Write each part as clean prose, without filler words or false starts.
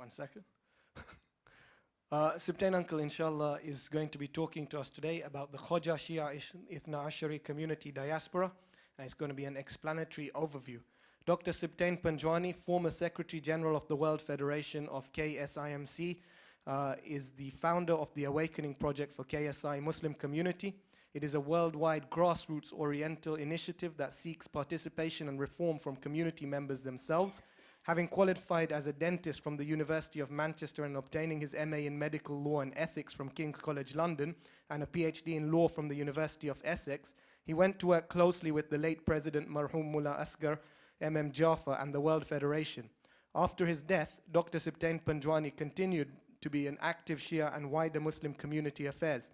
One second. Sibtain Uncle, inshallah, is going to be talking to us today about the Khoja Shia Ithna-Asheri Community Diaspora, and it's going to be an explanatory overview. Dr. Sibtain Panjwani, former Secretary General of the World Federation of KSIMC, is the founder of the Awakening Project for KSI Muslim Community. It is a worldwide grassroots-oriented initiative that seeks participation and reform from community members themselves. Having qualified as a dentist from the University of Manchester and obtaining his MA in Medical Law and Ethics from King's College London and a PhD in Law from the University of Essex, he went to work closely with the late President Marhum Mulla Asgherali, Jaffer, and the World Federation. After his death, Dr. Sibtain Panjwani continued to be an active Shia and wider Muslim community affairs.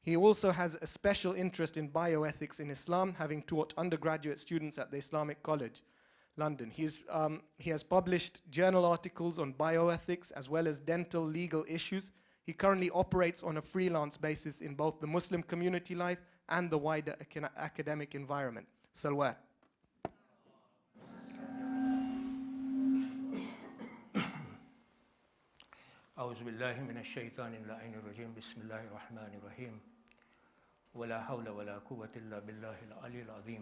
He also has a special interest in bioethics in Islam, having taught undergraduate students at the Islamic College, London. He has published journal articles on bioethics as well as dental legal issues. He currently operates on a freelance basis in both the Muslim community life and the wider academic environment. Salwa. أعوذ بالله من الشيطان اللعين الرجيم بسم الله الرحمن الرحيم ولا حول ولا قوة إلا بالله العلي العظيم.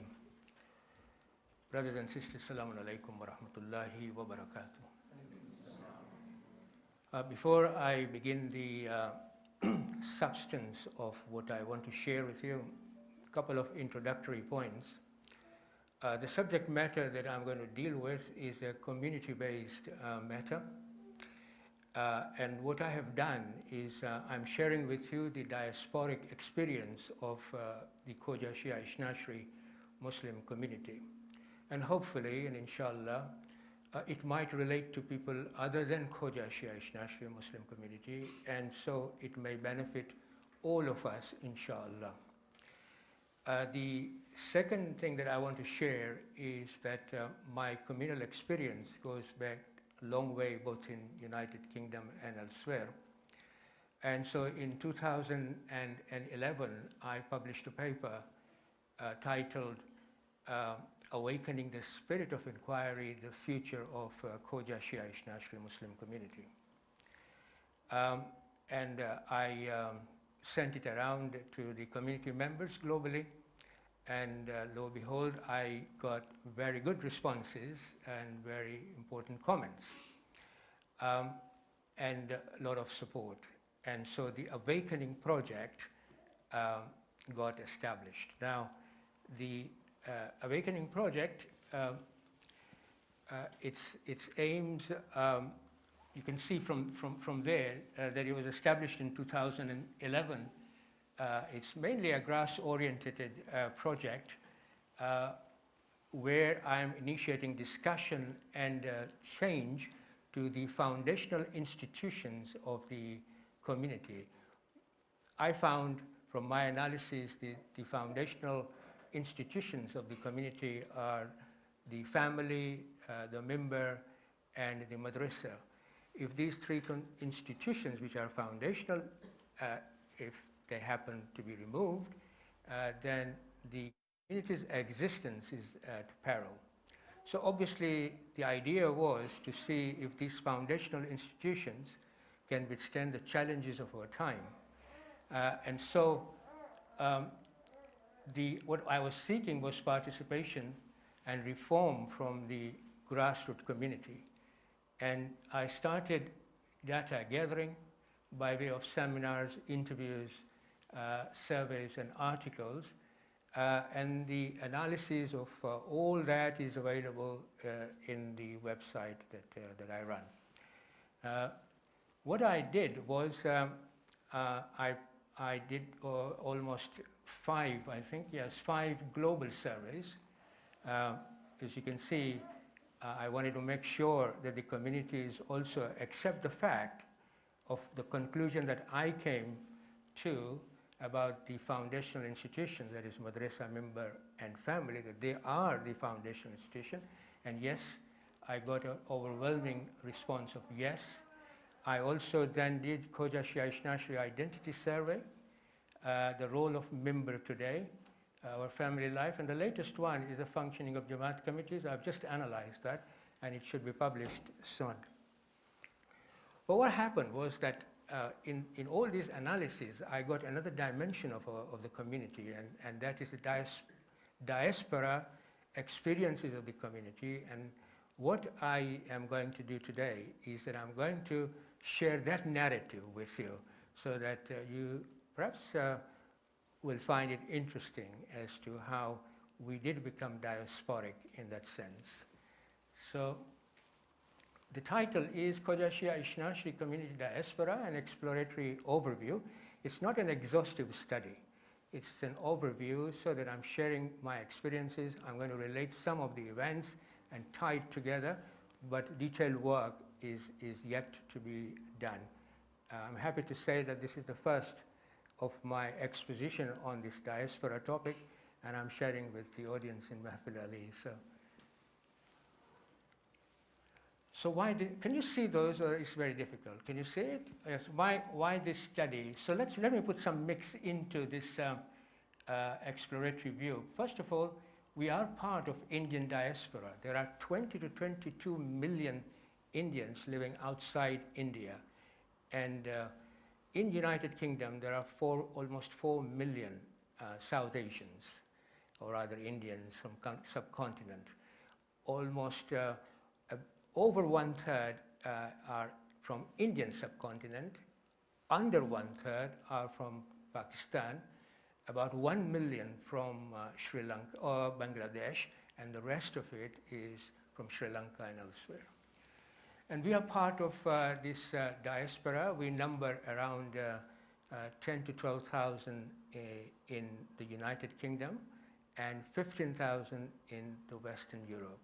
Brothers and sisters, Assalamu alaikum wa rahmatullahi wa barakatuh. Before I begin the substance of what I want to share with you, a couple of introductory points. The subject matter that I'm going to deal with is a community-based matter. And what I have done is I'm sharing with you the diasporic experience of the Khoja Shia Ithna-Asheri Muslim community. And hopefully, and inshallah, it might relate to people other than Khoja Shia Ithna-Asheri Muslim community, and so it may benefit all of us, inshallah. The second thing that I want to share is that my communal experience goes back a long way, both in United Kingdom and elsewhere. And so in 2011, I published a paper titled Awakening the Spirit of Inquiry, the Future of Khoja Shia Ithna-Asheri Muslim Community. I sent it around to the community members globally, and lo and behold, I got very good responses and very important comments, and a lot of support. And so the Awakening Project got established. Now, the Awakening Project, its aims, you can see from there that it was established in 2011. It's mainly a grass-oriented project where I'm initiating discussion and change to the foundational institutions of the community. I found from my analysis the foundational institutions of the community are the family, the member, and the madrasa. If these three institutions, which are foundational, if they happen to be removed, then the community's existence is at peril. So obviously, the idea was to see if these foundational institutions can withstand the challenges of our time. And so what I was seeking was participation and reform from the grassroots community. And I started data gathering by way of seminars, interviews, surveys, and articles. And the analysis of all that is available in the website that I run. What I did was I did almost five global surveys. As you can see, I wanted to make sure that the communities also accept the fact of the conclusion that I came to about the foundational institutions, that is madrasa, member, and family, that they are the foundational institution. And yes, I got an overwhelming response of yes. I also then did Khoja Shia Ithna-Asheri identity survey, the role of member today, our family life, and the latest one is the functioning of Jamaat committees. I've just analyzed that, and it should be published soon. But what happened was that in all these analyses, I got another dimension of the community, and that is the diaspora experiences of the community. And what I am going to do today is that I'm going to share that narrative with you so that you perhaps will find it interesting as to how we did become diasporic in that sense. So the title is Khoja Shia Ithna-Asheri Community Diaspora, an Exploratory Overview. It's not an exhaustive study. It's an overview so that I'm sharing my experiences. I'm going to relate some of the events and tie it together, but detailed work is yet to be done. I'm happy to say that this is the first of my exposition on this diaspora topic, and I'm sharing with the audience in Mahfil. So why can you see those, or it's very difficult? Can you see it? Yes. Why this study? So let me put some mix into this exploratory view. First of all, we are part of Indian diaspora. There are 20 to 22 million Indians living outside India. And in United Kingdom, there are almost 4 million South Asians, or rather Indians from subcontinent. Almost over 1/3 are from Indian subcontinent, under 1/3 are from Pakistan, about 1 million from Sri Lanka or Bangladesh, and the rest of it is from Sri Lanka and elsewhere. And we are part of this diaspora. We number around 10 to 12,000 in the United Kingdom and 15,000 in the Western Europe.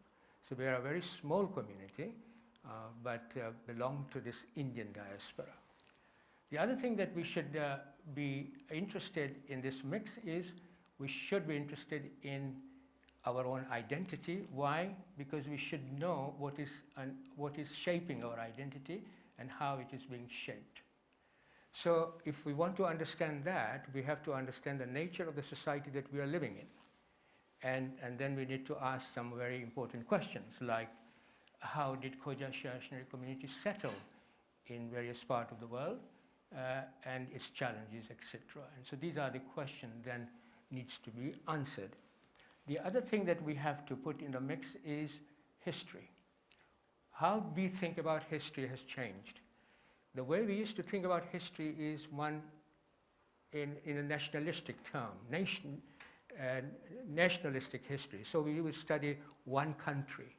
So we are a very small community, but belong to this Indian diaspora. The other thing that we should be interested in this mix is we should be interested in our own identity. Why? Because we should know what is shaping our identity and how it is being shaped. So if we want to understand that, we have to understand the nature of the society that we are living in. And then we need to ask some very important questions, like how did Khoja Shia Ithna-Asheri Community settle in various parts of the world, and its challenges, etc. And so these are the questions then needs to be answered. The other thing that we have to put in the mix is history. How we think about history has changed. The way we used to think about history is one in a nationalistic term, nationalistic history. So we would study one country.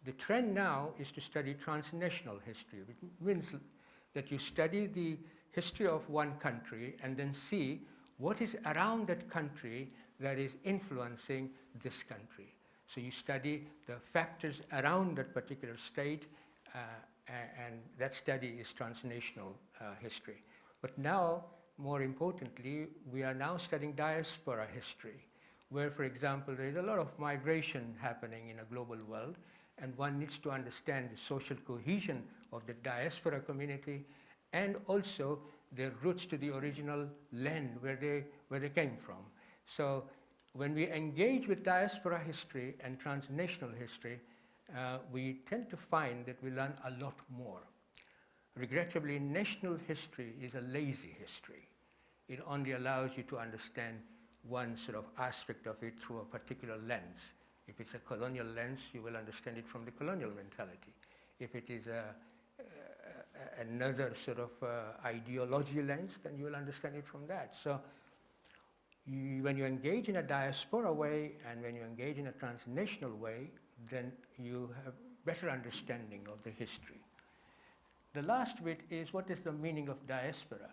The trend now is to study transnational history, which means that you study the history of one country and then see what is around that country that is influencing this country. So you study the factors around that particular state, and that study is transnational history. But now, more importantly, we are now studying diaspora history, where, for example, there is a lot of migration happening in a global world, and one needs to understand the social cohesion of the diaspora community and also their roots to the original land where they came from. So when we engage with diaspora history and transnational history, we tend to find that we learn a lot more. Regrettably, national history is a lazy history. It only allows you to understand one sort of aspect of it through a particular lens. If it's a colonial lens, you will understand it from the colonial mentality. If it is another sort of ideology lens, then you will understand it from that. So when you engage in a diaspora way and when you engage in a transnational way, then you have better understanding of the history. The last bit is, what is the meaning of diaspora?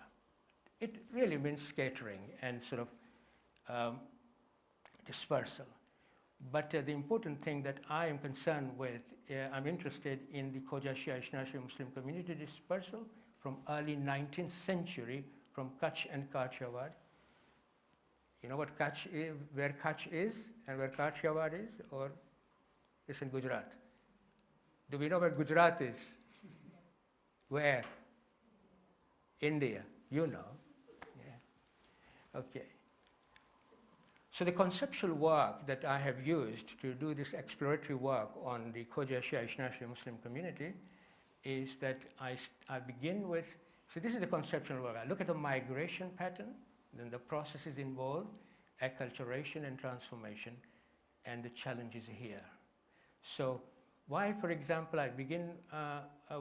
It really means scattering and sort of dispersal. But the important thing that I am concerned with, I'm interested in the Khoja Shia Ithna-Asheri Muslim community dispersal from early 19th century from Kutch and Kathiawar. You know what Kutch is, where Kutch is and where Kathiawar is, or it's in Gujarat? Do we know where Gujarat is? Where? India. You know. Yeah. Okay. So the conceptual work that I have used to do this exploratory work on the Khoja Shia Ithna-Asheri Muslim community is that I begin with, so this is the conceptual work. I look at the migration pattern, then the processes involved, acculturation and transformation, and the challenges here. So why, for example, I begin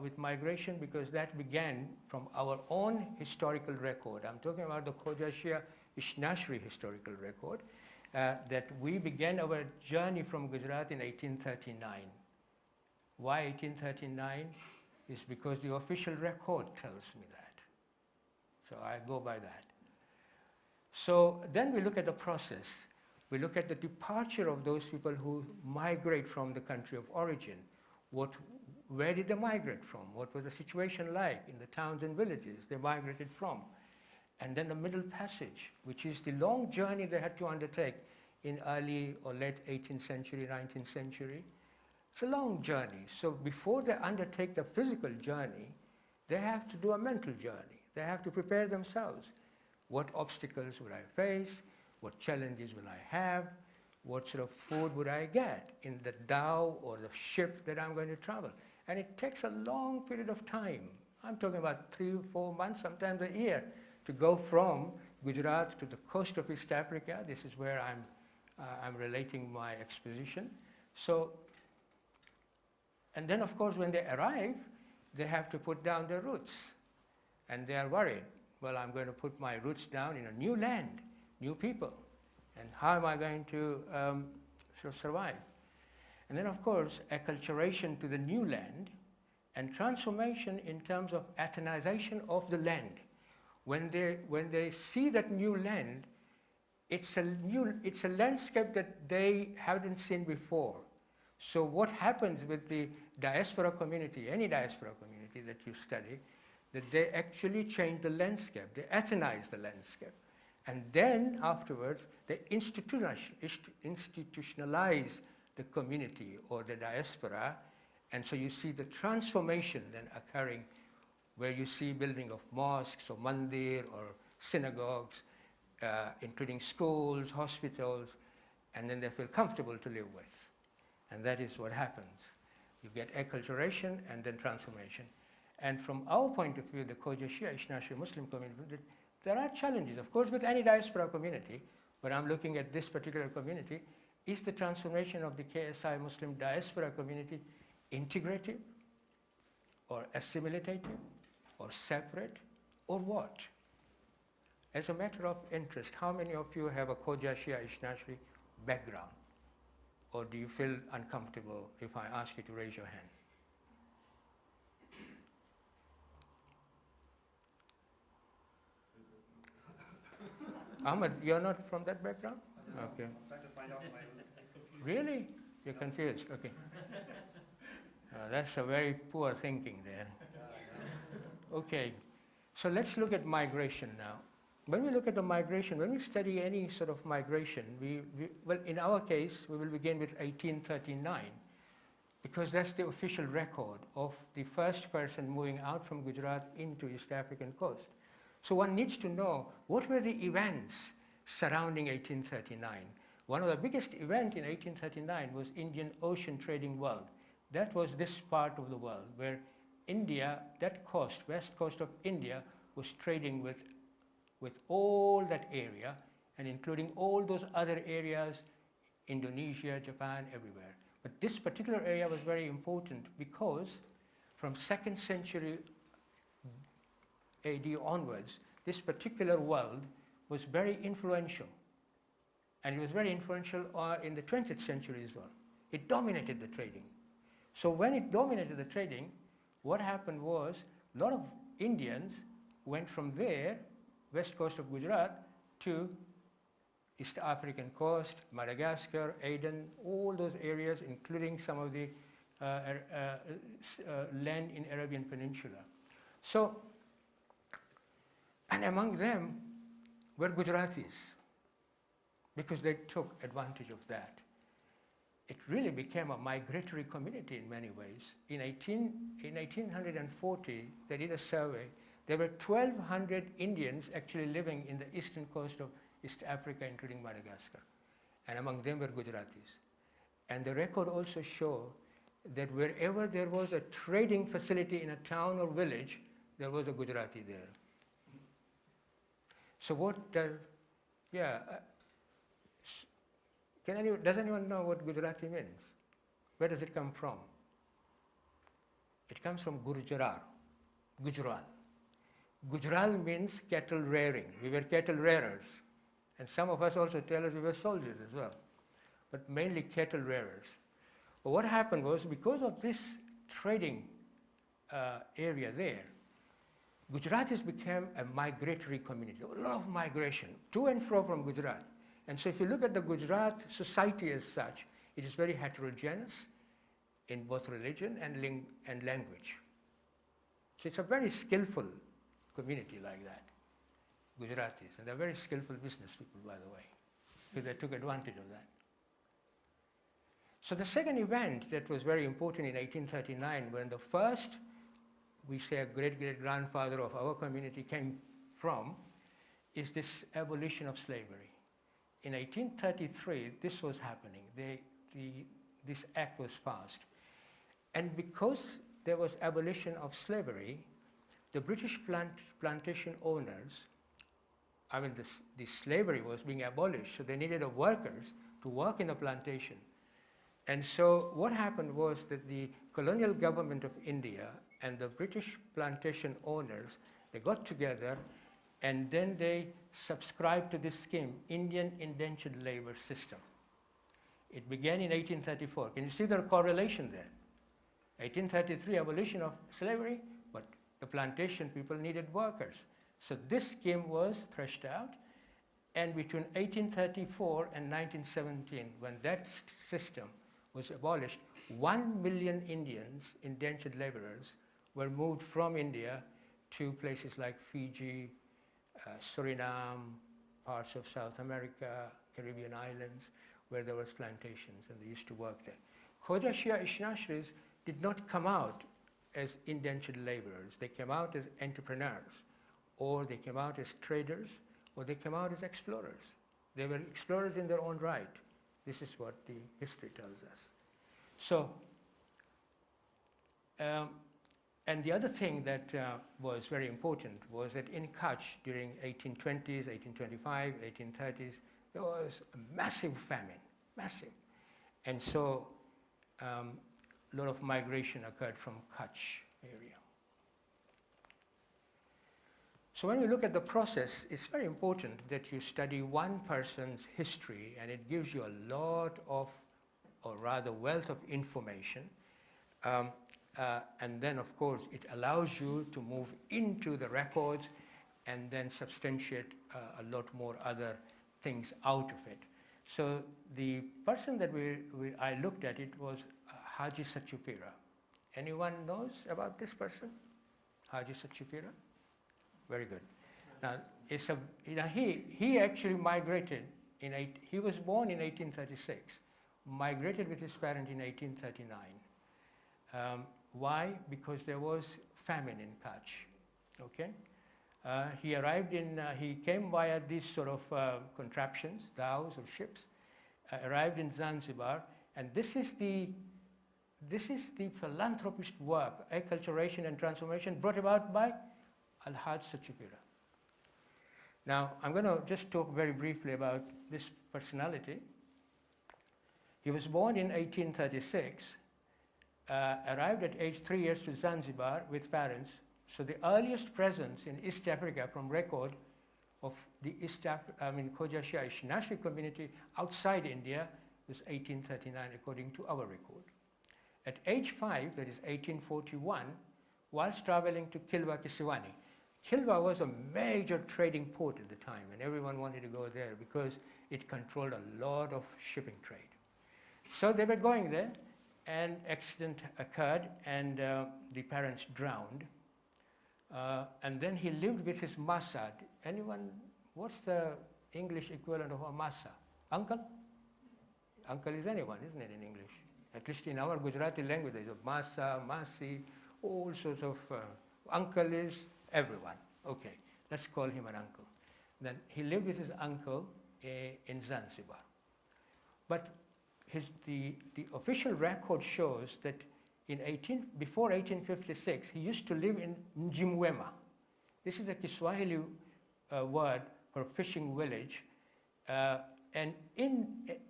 with migration? Because that began from our own historical record. I'm talking about the Khoja Shia Ithna-Asheries historical record, that we began our journey from Gujarat in 1839. Why 1839? Is because the official record tells me that. So I go by that. So then we look at the process. We look at the departure of those people who migrate from the country of origin. Where did they migrate from? What was the situation like in the towns and villages they migrated from? And then the middle passage, which is the long journey they had to undertake in early or late 18th century, 19th century. It's a long journey. So before they undertake the physical journey, they have to do a mental journey. They have to prepare themselves. What obstacles would I face? What challenges will I have? What sort of food would I get in the dhow or the ship that I'm going to travel? And it takes a long period of time. I'm talking about 3 or 4 months, sometimes a year, to go from Gujarat to the coast of East Africa. This is where I'm relating my exposition. So, and then of course when they arrive, they have to put down their roots. And they are worried, well, I'm going to put my roots down in a new land, new people. And how am I going to sort of survive? And then of course, acculturation to the new land and transformation in terms of Athenization of the land. When they see that new land, it's a landscape that they haven't seen before. So what happens with the diaspora community, any diaspora community that you study, that they actually change the landscape, they Athenize the landscape. And then afterwards, they institutionalize the community or the diaspora. And so you see the transformation then occurring, where you see building of mosques or mandir or synagogues, including schools, hospitals, and then they feel comfortable to live with. And that is what happens. You get acculturation and then transformation. And from our point of view, the Khoja Shia Ithna-Asheries Muslim community, there are challenges, of course, with any diaspora community, but I'm looking at this particular community. Is the transformation of the KSI Muslim diaspora community integrative or assimilative or separate or what? As a matter of interest, how many of you have a Khoja Shia Ithna-Asheries background? Or do you feel uncomfortable if I ask you to raise your hand? Ahmed, you're not from that background? Okay. I'm trying to find out my Really? You're confused? Okay. That's a very poor thinking there. Okay. So let's look at migration now. When we look at the migration, when we study any sort of migration, well, in our case, we will begin with 1839, because that's the official record of the first person moving out from Gujarat into East African coast. So one needs to know what were the events surrounding 1839. One of the biggest events in 1839 was Indian Ocean trading world. That was this part of the world where India, that coast, west coast of India, was trading with all that area, and including all those other areas, Indonesia, Japan, everywhere. But this particular area was very important because from 2nd century AD onwards, this particular world was very influential. And it was very influential in the 20th century as well. It dominated the trading. So when it dominated the trading, what happened was a lot of Indians went from there, west coast of Gujarat, to East African coast, Madagascar, Aden, all those areas, including some of the land in Arabian Peninsula. So, and among them were Gujaratis, because they took advantage of that. It really became a migratory community in many ways. In 1840, they did a survey. There were 1,200 Indians actually living in the eastern coast of East Africa, including Madagascar. And among them were Gujaratis. And the record also shows that wherever there was a trading facility in a town or village, there was a Gujarati there. So what does, does anyone know what Gujarati means? Where does it come from? It comes from Gurjarar, Gujral. Gujral means cattle rearing. We were cattle rearers. And some of us also tell us we were soldiers as well, but mainly cattle rearers. But what happened was, because of this trading area there, Gujaratis became a migratory community. A lot of migration to and fro from Gujarat. And so if you look at the Gujarat society as such, it is very heterogeneous in both religion and language. So it's a very skillful community like that, Gujaratis. And they're very skillful business people, by the way, because they took advantage of that. So the second event that was very important in 1839, when the first, we say a great-great-grandfather of our community came from, is this abolition of slavery. In 1833, this was happening. This act was passed. And because there was abolition of slavery, the British plantation owners, the slavery was being abolished, so they needed workers to work in the plantation. And so what happened was that the colonial government of India and the British plantation owners, they got together and then they subscribed to this scheme, Indian Indentured Labor System. It began in 1834. Can you see the correlation there? 1833, abolition of slavery, but the plantation people needed workers. So this scheme was threshed out, and between 1834 and 1917, when that system was abolished, 1 million Indians, indentured laborers, were moved from India to places like Fiji, Suriname, parts of South America, Caribbean islands, where there was plantations, and they used to work there. Khoja Shia Ithna-Asheries did not come out as indentured laborers. They came out as entrepreneurs, or they came out as traders, or they came out as explorers. They were explorers in their own right. This is what the history tells us. So, and the other thing that was very important was that in Kutch during 1820s, 1825, 1830s, there was a massive famine, massive. And so a lot of migration occurred from Kutch area. So when we look at the process, it's very important that you study one person's history, and it gives you a lot of, or rather wealth of information. And then, of course, it allows you to move into the records and then substantiate a lot more other things out of it. So the person that I looked at it was Haji Satchupira. Anyone knows about this person? Haji Satchupira? Very good. Now, he actually migrated he was born in 1836, migrated with his parent in 1839. Why? Because there was famine in Kutch. Okay? He arrived he came via these sort of contraptions, dhows or ships, arrived in Zanzibar, and this is the philanthropist work, acculturation and transformation brought about by Al-Haj Satchupira. Now, I'm going to just talk very briefly about this personality. He was born in 1836, arrived at age 3 years to Zanzibar with parents. So the earliest presence in East Africa from record of the Khoja Shia Ithna-Asheri Community outside India was 1839 according to our record. At age 5, that is 1841, whilst traveling to Kilwa, Kisiwani. Kilwa was a major trading port at the time, and everyone wanted to go there because it controlled a lot of shipping trade. So they were going there, and accident occurred, and the parents drowned. And then he lived with his masa. Anyone, what's the English equivalent of a masa? Uncle? Uncle is anyone, isn't it, in English? At least in our Gujarati language, there's a masa, masi, all sorts of, uncle is everyone. Okay, let's call him an uncle. Then he lived with his uncle in Zanzibar. But the official record shows that before 1856, he used to live in Mjimwema. This is a Kiswahili word for fishing village. And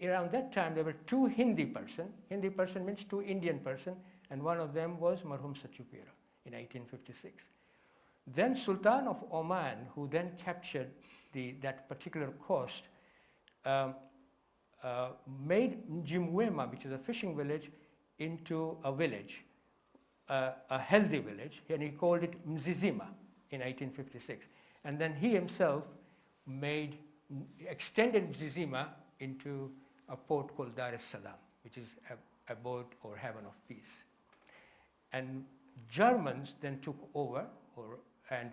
around that time, there were two Hindi person. Hindi person means two Indian person, and one of them was Marhum Sachupira in 1856. Then Sultan of Oman, who then captured that particular coast, made Mjimwema, which is a fishing village, into a village, a healthy village, and he called it Mzizima in 1856. And then he himself extended Mzizima into a port called Dar es Salaam, which is abode or heaven of peace. And Germans then took over and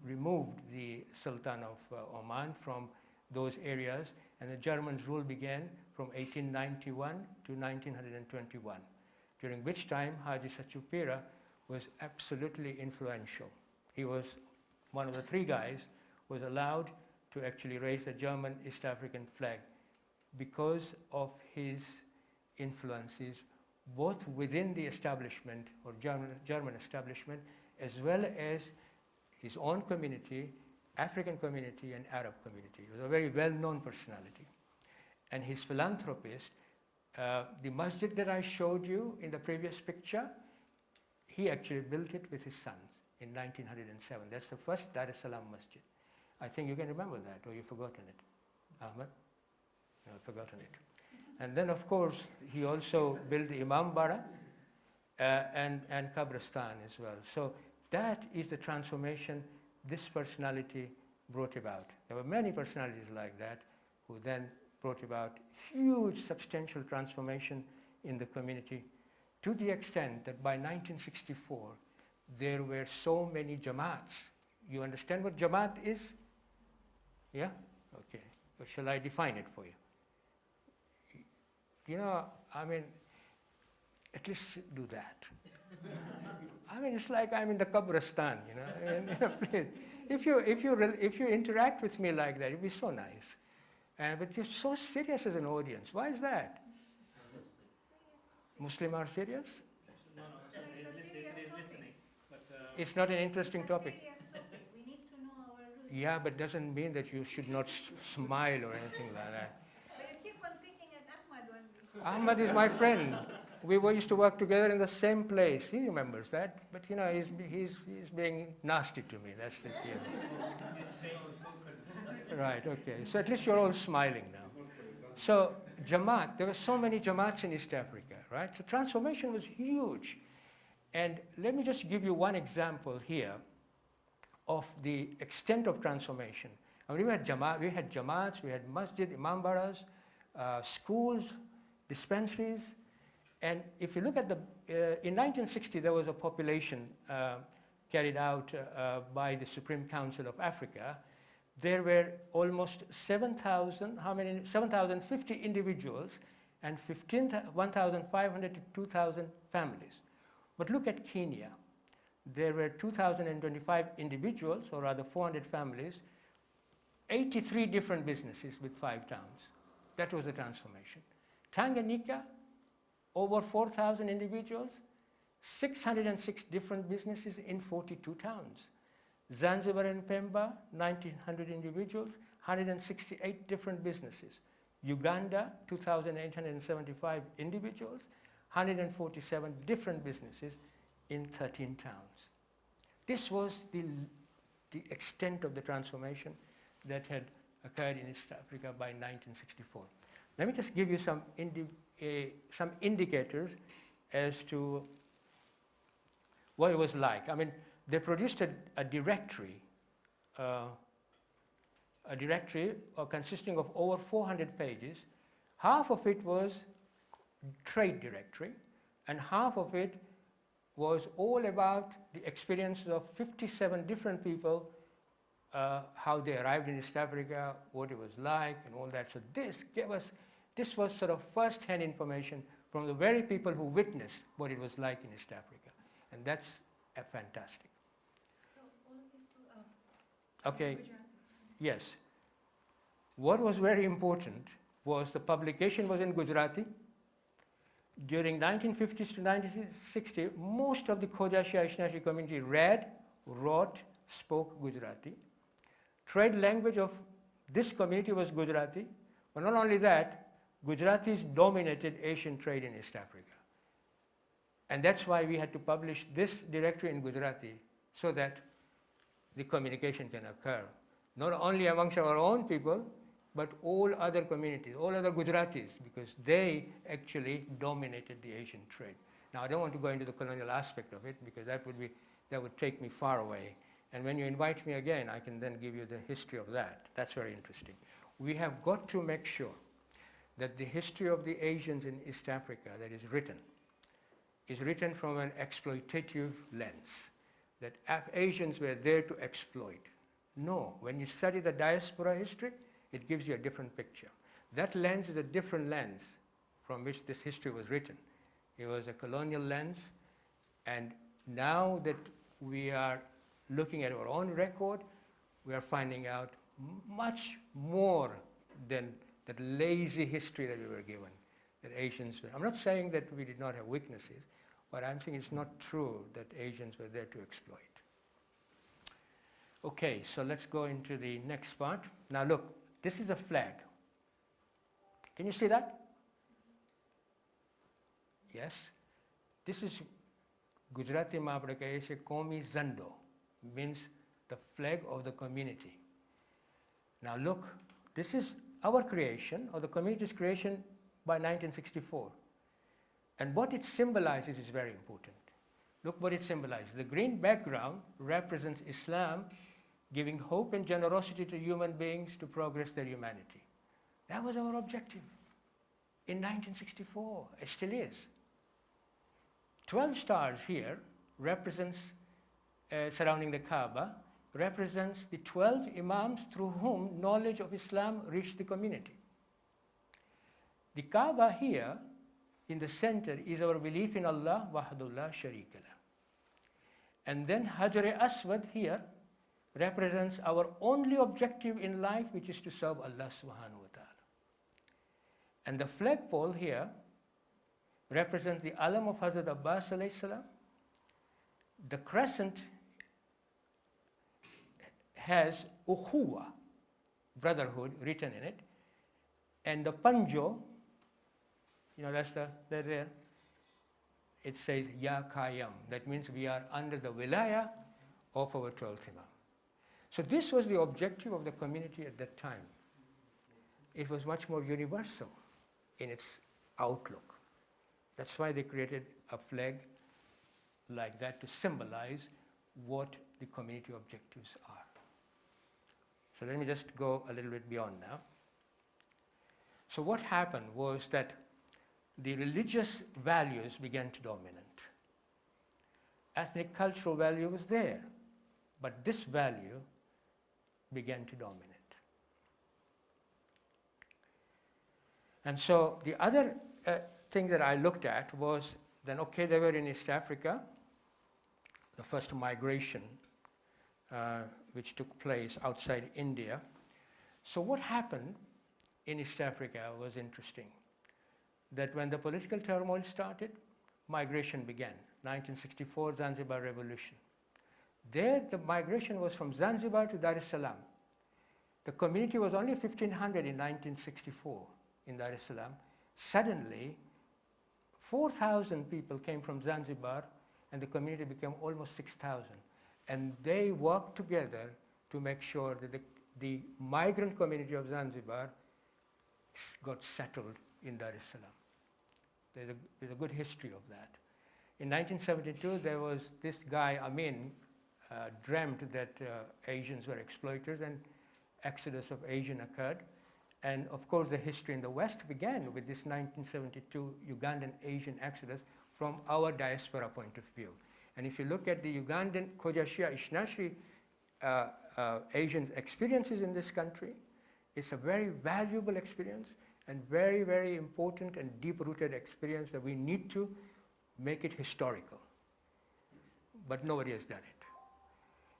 removed the Sultan of Oman from those areas, and the Germans' rule began from 1891 to 1921, during which time Haji Sachupira was absolutely influential. He was one of the three guys who was allowed to actually raise the German East African flag because of his influences, both within the establishment or German establishment, as well as his own community, African community, and Arab community. He was a very well-known personality. And his philanthropist, the masjid that I showed you in the previous picture, he actually built it with his sons in 1907. That's the first Dar es Salaam masjid. I think you can remember that, or you've forgotten it. Ahmed? No, I've forgotten it. And then, of course, he also built the Imam Bara and Kabristan as well. So that is the transformation this personality brought about. There were many personalities like that who then brought about huge, substantial transformation in the community, to the extent that by 1964, there were so many jamaats. You understand what jamaat is? Yeah? Okay. Or shall I define it for you? You know, I mean, at least do that. I mean, it's like I'm in the Kabristan, you know. And, please, if you interact with me like that, it'd be so nice. But you're so serious as an audience. Why is that? Muslims are serious? No, it's listening. But, it's not an interesting topic. We need to know our roots. Yeah, but doesn't mean that you should not smile or anything like that. But you keep on picking at Ahmad only. Ahmad is my friend. We used to work together in the same place. He remembers that. But, you know, he's being nasty to me. That's the deal. Right, okay. So at least you're all smiling now. So Jamaat, there were so many Jamaats in East Africa, right? So transformation was huge. And let me just give you one example here of the extent of transformation. I mean, we had Jamaats, we had masjid, imam baras, schools, dispensaries. And if you look at in 1960, there was a population carried out by the Supreme Council of Africa. There were almost 7,050 individuals and 1,500 to 2,000 families. But look at Kenya. There were 2,025 individuals, or rather 400 families, 83 different businesses with 5 towns. That was the transformation. Tanganyika, over 4,000 individuals, 606 different businesses in 42 towns. Zanzibar and Pemba, 1,900 individuals, 168 different businesses. Uganda, 2,875 individuals, 147 different businesses in 13 towns. This was the extent of the transformation that had occurred in East Africa by 1964. Let me just give you some indicators as to what it was like. I mean, they produced a directory consisting of over 400 pages. Half of it was trade directory, and half of it was all about the experiences of 57 different people, how they arrived in East Africa, what it was like, and all that. So this was sort of first-hand information from the very people who witnessed what it was like in East Africa, and that's fantastic. So all of this, Okay, yes. What was very important was the publication was in Gujarati, during 1950s to 1960, most of the Khoja Shia Ithna-Asheri community read, wrote, spoke Gujarati. Trade language of this community was Gujarati, but not only that, Gujaratis dominated Asian trade in East Africa. And that's why we had to publish this directory in Gujarati so that the communication can occur, not only amongst our own people, but all other communities, all other Gujaratis, because they actually dominated the Asian trade. Now, I don't want to go into the colonial aspect of it, because that would take me far away. And when you invite me again, I can then give you the history of that. That's very interesting. We have got to make sure that the history of the Asians in East Africa that is written from an exploitative lens, that Asians were there to exploit. No, when you study the diaspora history, it gives you a different picture. That lens is a different lens from which this history was written. It was a colonial lens, and now that we are looking at our own record, we are finding out much more than that lazy history that we were given, that Asians were. I'm not saying that we did not have weaknesses, but I'm saying it's not true that Asians were there to exploit. Okay, so let's go into the next part. Now look, this is a flag. Can you see that? Yes. This is Gujarati માં આપણે કહીએ છીએ કોમી ઝંડો, means the flag of the community. Now look, this is our creation, or the community's creation by 1964. And what it symbolizes is very important. Look what it symbolizes. The green background represents Islam giving hope and generosity to human beings to progress their humanity. That was our objective in 1964. It still is. 12 stars here represents, surrounding the Kaaba, represents the 12 imams through whom knowledge of Islam reached the community. The Kaaba here in the center is our belief in Allah, Wahdullah Sharika lah. And then Hajar Aswad here represents our only objective in life, which is to serve Allah subhanahu wa ta'ala. And the flagpole here represents the alam of Hazrat Abbas alayhi salam. The crescent has ukhuwa, brotherhood, written in it. And the panjo, that's there. It says Ya Qayyam. That means we are under the wilaya of our 12th Imam. So this was the objective of the community at that time. It was much more universal in its outlook. That's why they created a flag like that to symbolize what the community objectives are. So let me just go a little bit beyond now. So what happened was that the religious values began to dominate. Ethnic cultural value was there, but this value began to dominate. And so the other thing that I looked at was then, okay, they were in East Africa, the first migration which took place outside India. So what happened in East Africa was interesting. That when the political turmoil started, migration began. 1964 Zanzibar Revolution. There the migration was from Zanzibar to Dar es Salaam. The community was only 1,500 in 1964 in Dar es Salaam. Suddenly, 4,000 people came from Zanzibar, and the community became almost 6,000. And they worked together to make sure that the migrant community of Zanzibar got settled in Dar es Salaam. There's a good history of that. In 1972, there was this guy, Amin, dreamt that Asians were exploiters, and exodus of Asian occurred. And of course, the history in the West began with this 1972 Ugandan Asian exodus from our diaspora point of view. And if you look at the Ugandan Khoja Shia Ithna-Asheri Asian experiences in this country, it's a very valuable experience and very, very important and deep-rooted experience that we need to make it historical. But nobody has done it.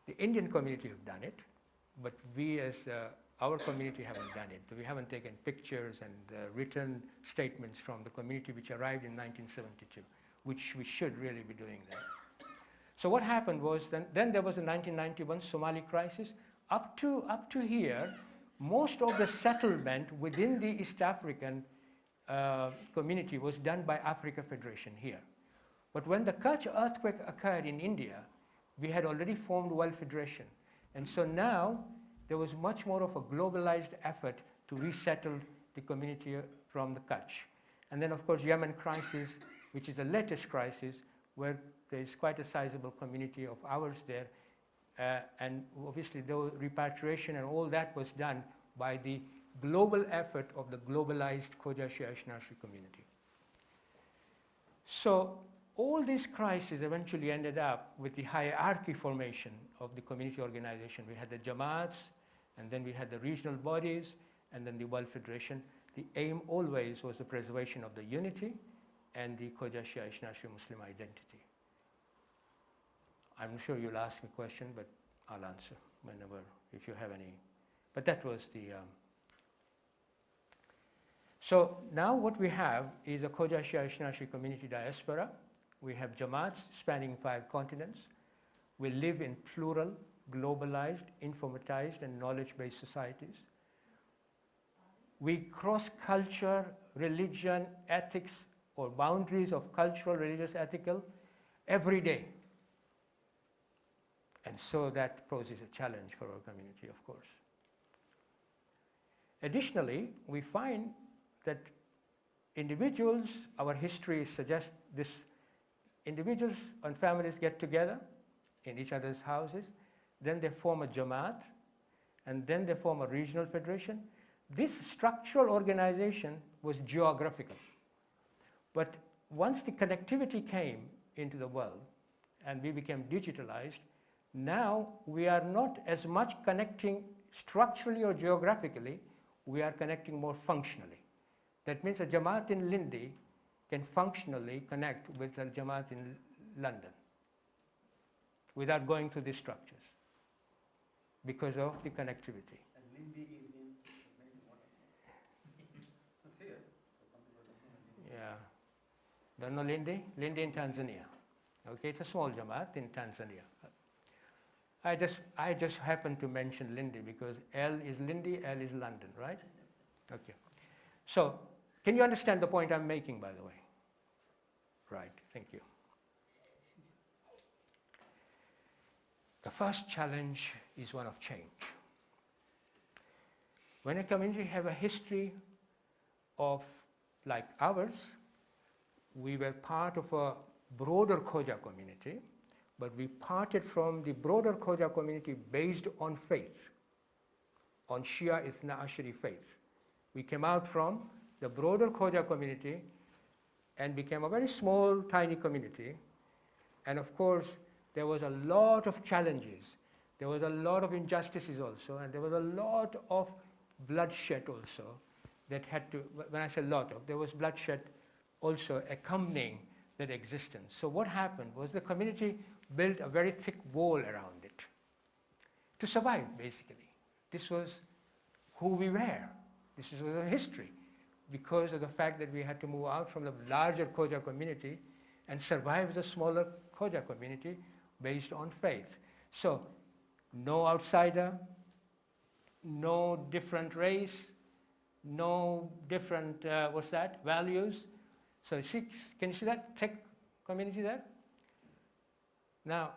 The Indian community have done it, but we as Our community haven't done it. We haven't taken pictures and written statements from the community which arrived in 1972, which we should really be doing that. So what happened was then there was the 1991 Somali crisis. Up to here, most of the settlement within the East African community was done by Africa Federation here. But when the Kutch earthquake occurred in India, we had already formed World Federation. And so now there was much more of a globalized effort to resettle the community from the Kutch. And then of course Yemen crisis, which is the latest crisis, where there is quite a sizable community of ours there. And obviously the repatriation and all that was done by the global effort of the globalized Khoja Shia Ithna-Asheri community. So all these crises eventually ended up with the hierarchy formation of the community organization. We had the Jamaats, and then we had the regional bodies, and then the World Federation. The aim always was the preservation of the unity and the Khoja Shia Ithna-Asheri Muslim identity. I'm sure you'll ask me a question, but I'll answer whenever, if you have any. But that was the... So now what we have is a Khoja Shia Ithna-Asheri community diaspora. We have Jamaats spanning 5 continents. We live in plural, globalized, informatized, and knowledge-based societies. We cross culture, religion, ethics, or boundaries of cultural, religious, ethical every day. And so that poses a challenge for our community, of course. Additionally, we find that individuals, our history suggests this, individuals and families get together in each other's houses, then they form a Jamaat, and then they form a regional federation. This structural organization was geographical. But once the connectivity came into the world and we became digitalized, now we are not as much connecting structurally or geographically, we are connecting more functionally. That means a Jamaat in Lindi can functionally connect with a Jamaat in London without going through these structures because of the connectivity. And Lindi is in Yeah. Don't know Lindi? Lindi in Tanzania. Okay, it's a small Jamaat in Tanzania. I just happen to mention Lindi because L is Lindi, L is London, right? Okay. So, can you understand the point I'm making, by the way? Right, thank you. The first challenge is one of change. When a community have a history of, like ours, we were part of a broader Khoja community, but we parted from the broader Khoja community based on faith, on Shia Ithna-Asheri faith. We came out from the broader Khoja community and became a very small, tiny community. And of course, there was a lot of challenges. There was a lot of injustices also, and there was a lot of bloodshed also that had to, when I say lot of, there was bloodshed also accompanying that existence. So what happened was the community built a very thick wall around it to survive, basically. This was who we were. This was our history because of the fact that we had to move out from the larger Khoja community and survive the smaller Khoja community based on faith. So no outsider, no different race, no different, values. So see, can you see that thick community there? Now,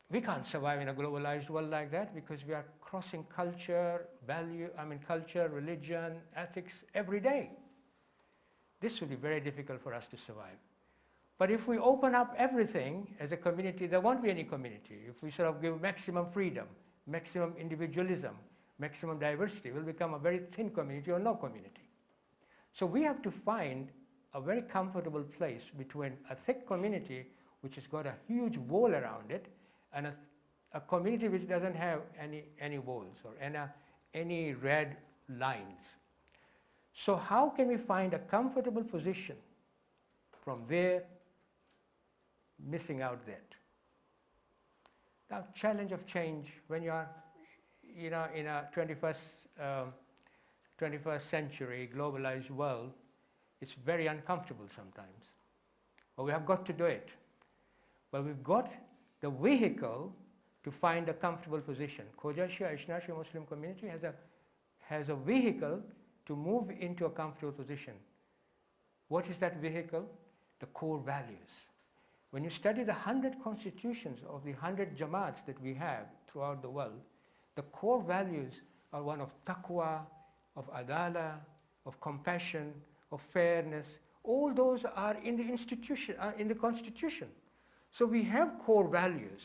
we can't survive in a globalized world like that because we are crossing culture, culture, religion, ethics every day. This will be very difficult for us to survive. But if we open up everything as a community, there won't be any community. If we sort of give maximum freedom, maximum individualism, maximum diversity, we'll become a very thin community or no community. So we have to find a very comfortable place between a thick community which has got a huge wall around it and a community which doesn't have any walls or any red lines. So how can we find a comfortable position from there, missing out that? Now, challenge of change, when you are you know, in a 21st century globalized world, it's very uncomfortable sometimes. But we have got to do it. But we've got the vehicle to find a comfortable position. Khoja Shia Ithna-Asheri Muslim community has a vehicle to move into a comfortable position. What is that vehicle? The core values. When you study the 100 constitutions of the 100 Jamaats that we have throughout the world, the core values are one of taqwa, of adala, of compassion, of fairness. All those are in the institution, in the constitution. So we have core values.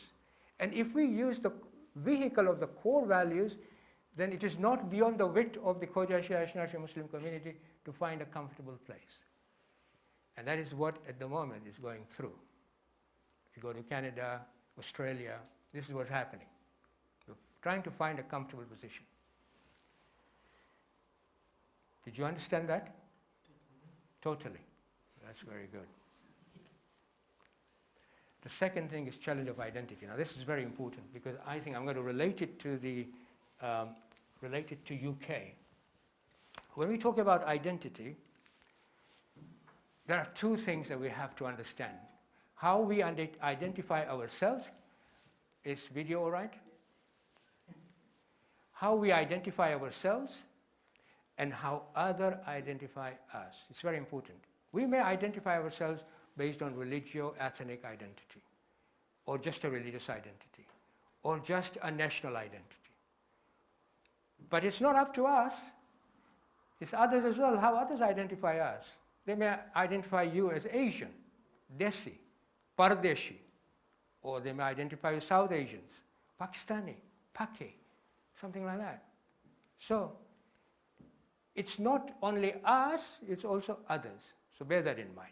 And if we use the vehicle of the core values, then it is not beyond the wit of the Khoja Shia Ithna-Asheri Muslim community to find a comfortable place. And that is what at the moment is going through. If you go to Canada, Australia, this is what's happening. We're trying to find a comfortable position. Did you understand that? Totally. That's very good. The second thing is challenge of identity. Now this is very important because I think I'm going to relate it to UK. When we talk about identity, there are two things that we have to understand. How we identify ourselves. Is video all right? How we identify ourselves and how others identify us. It's very important. We may identify ourselves based on religio-ethnic identity, or just a religious identity, or just a national identity. But it's not up to us. It's others as well, how others identify us. They may identify you as Asian, Desi, Pardeshi, or they may identify you as South Asians, Pakistani, Paki, something like that. So it's not only us, it's also others. So bear that in mind.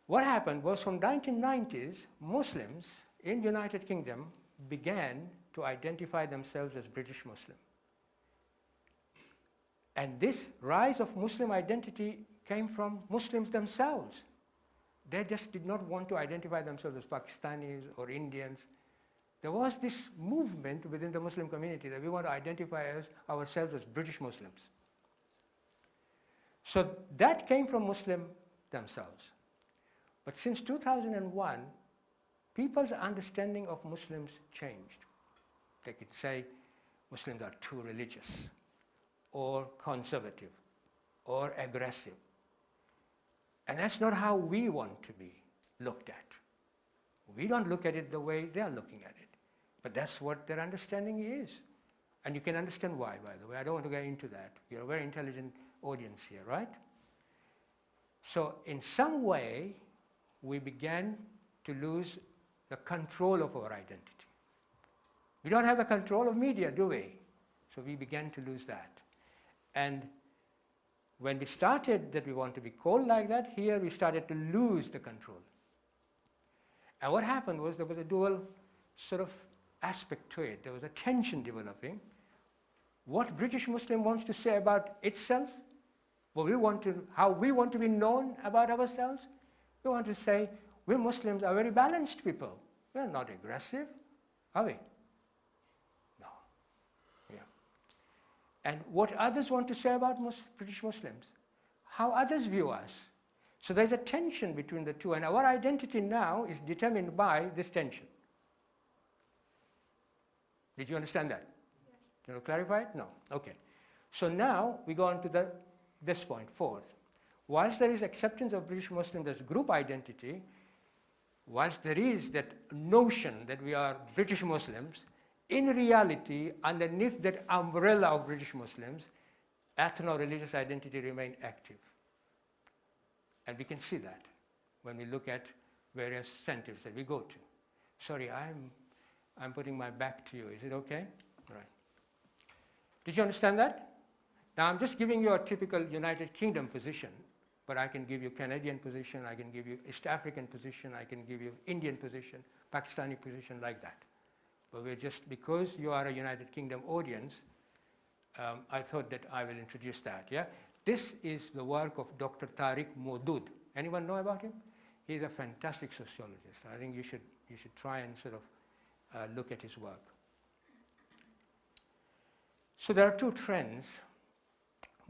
What happened was from 1990s, Muslims in the United Kingdom began to identify themselves as British Muslim. And this rise of Muslim identity came from Muslims themselves. They just did not want to identify themselves as Pakistanis or Indians. There was this movement within the Muslim community that we want to identify ourselves as British Muslims. So that came from Muslims themselves. But since 2001, people's understanding of Muslims changed. They could say Muslims are too religious, or conservative, or aggressive. And that's not how we want to be looked at. We don't look at it the way they're looking at it. But that's what their understanding is. And you can understand why, by the way. I don't want to get into that. You're a very intelligent audience here, right? So in some way, we began to lose the control of our identity. We don't have the control of media, do we? So we began to lose that. And when we started that we want to be called like that, here we started to lose the control. And what happened was there was a dual sort of aspect to it. There was a tension developing. What British Muslim wants to say about itself, how we want to be known about ourselves. We want to say, we Muslims are very balanced people. We are not aggressive, are we? No. Yeah. And what others want to say about British Muslims, how others view us. So there's a tension between the two, and our identity now is determined by this tension. Did you understand that? Yes. Do you want to clarify it? No. Okay. So now we go on to this point, fourth. Whilst there is acceptance of British Muslims as group identity, whilst there is that notion that we are British Muslims, in reality, underneath that umbrella of British Muslims, ethno-religious identity remain active. And we can see that when we look at various centers that we go to. Sorry, I'm putting my back to you. Is it okay? Right. Did you understand that? Now I'm just giving you a typical United Kingdom position, but I can give you Canadian position, I can give you East African position, I can give you Indian position, Pakistani position, like that. But we're just, because you are a United Kingdom audience, I thought that I will introduce that, yeah? This is the work of Dr. Tariq Modood. Anyone know about him? He's a fantastic sociologist. I think you should try and sort of look at his work. So there are two trends.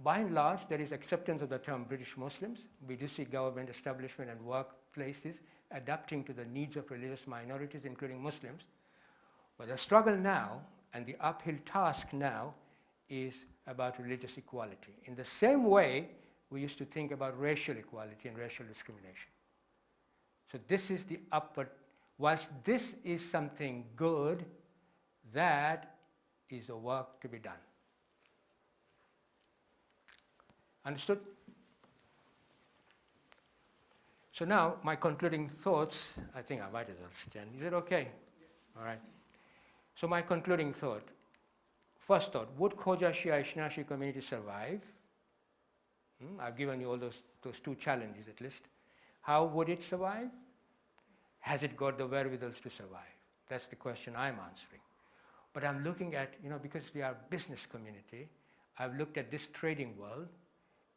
By and large, there is acceptance of the term British Muslims. We do see government establishment and workplaces adapting to the needs of religious minorities, including Muslims. But the struggle now and the uphill task now is about religious equality. In the same way, we used to think about racial equality and racial discrimination. So this is the upward, whilst this is something good, that is the work to be done. Understood? So now, my concluding thoughts, I think I might as well stand. Is it okay? All right. So my concluding thought. First thought, would Khoja Shia Ithna-Asheri community survive? I've given you all those two challenges at least. How would it survive? Has it got the wherewithals to survive? That's the question I'm answering. But I'm looking at, because we are a business community, I've looked at this trading world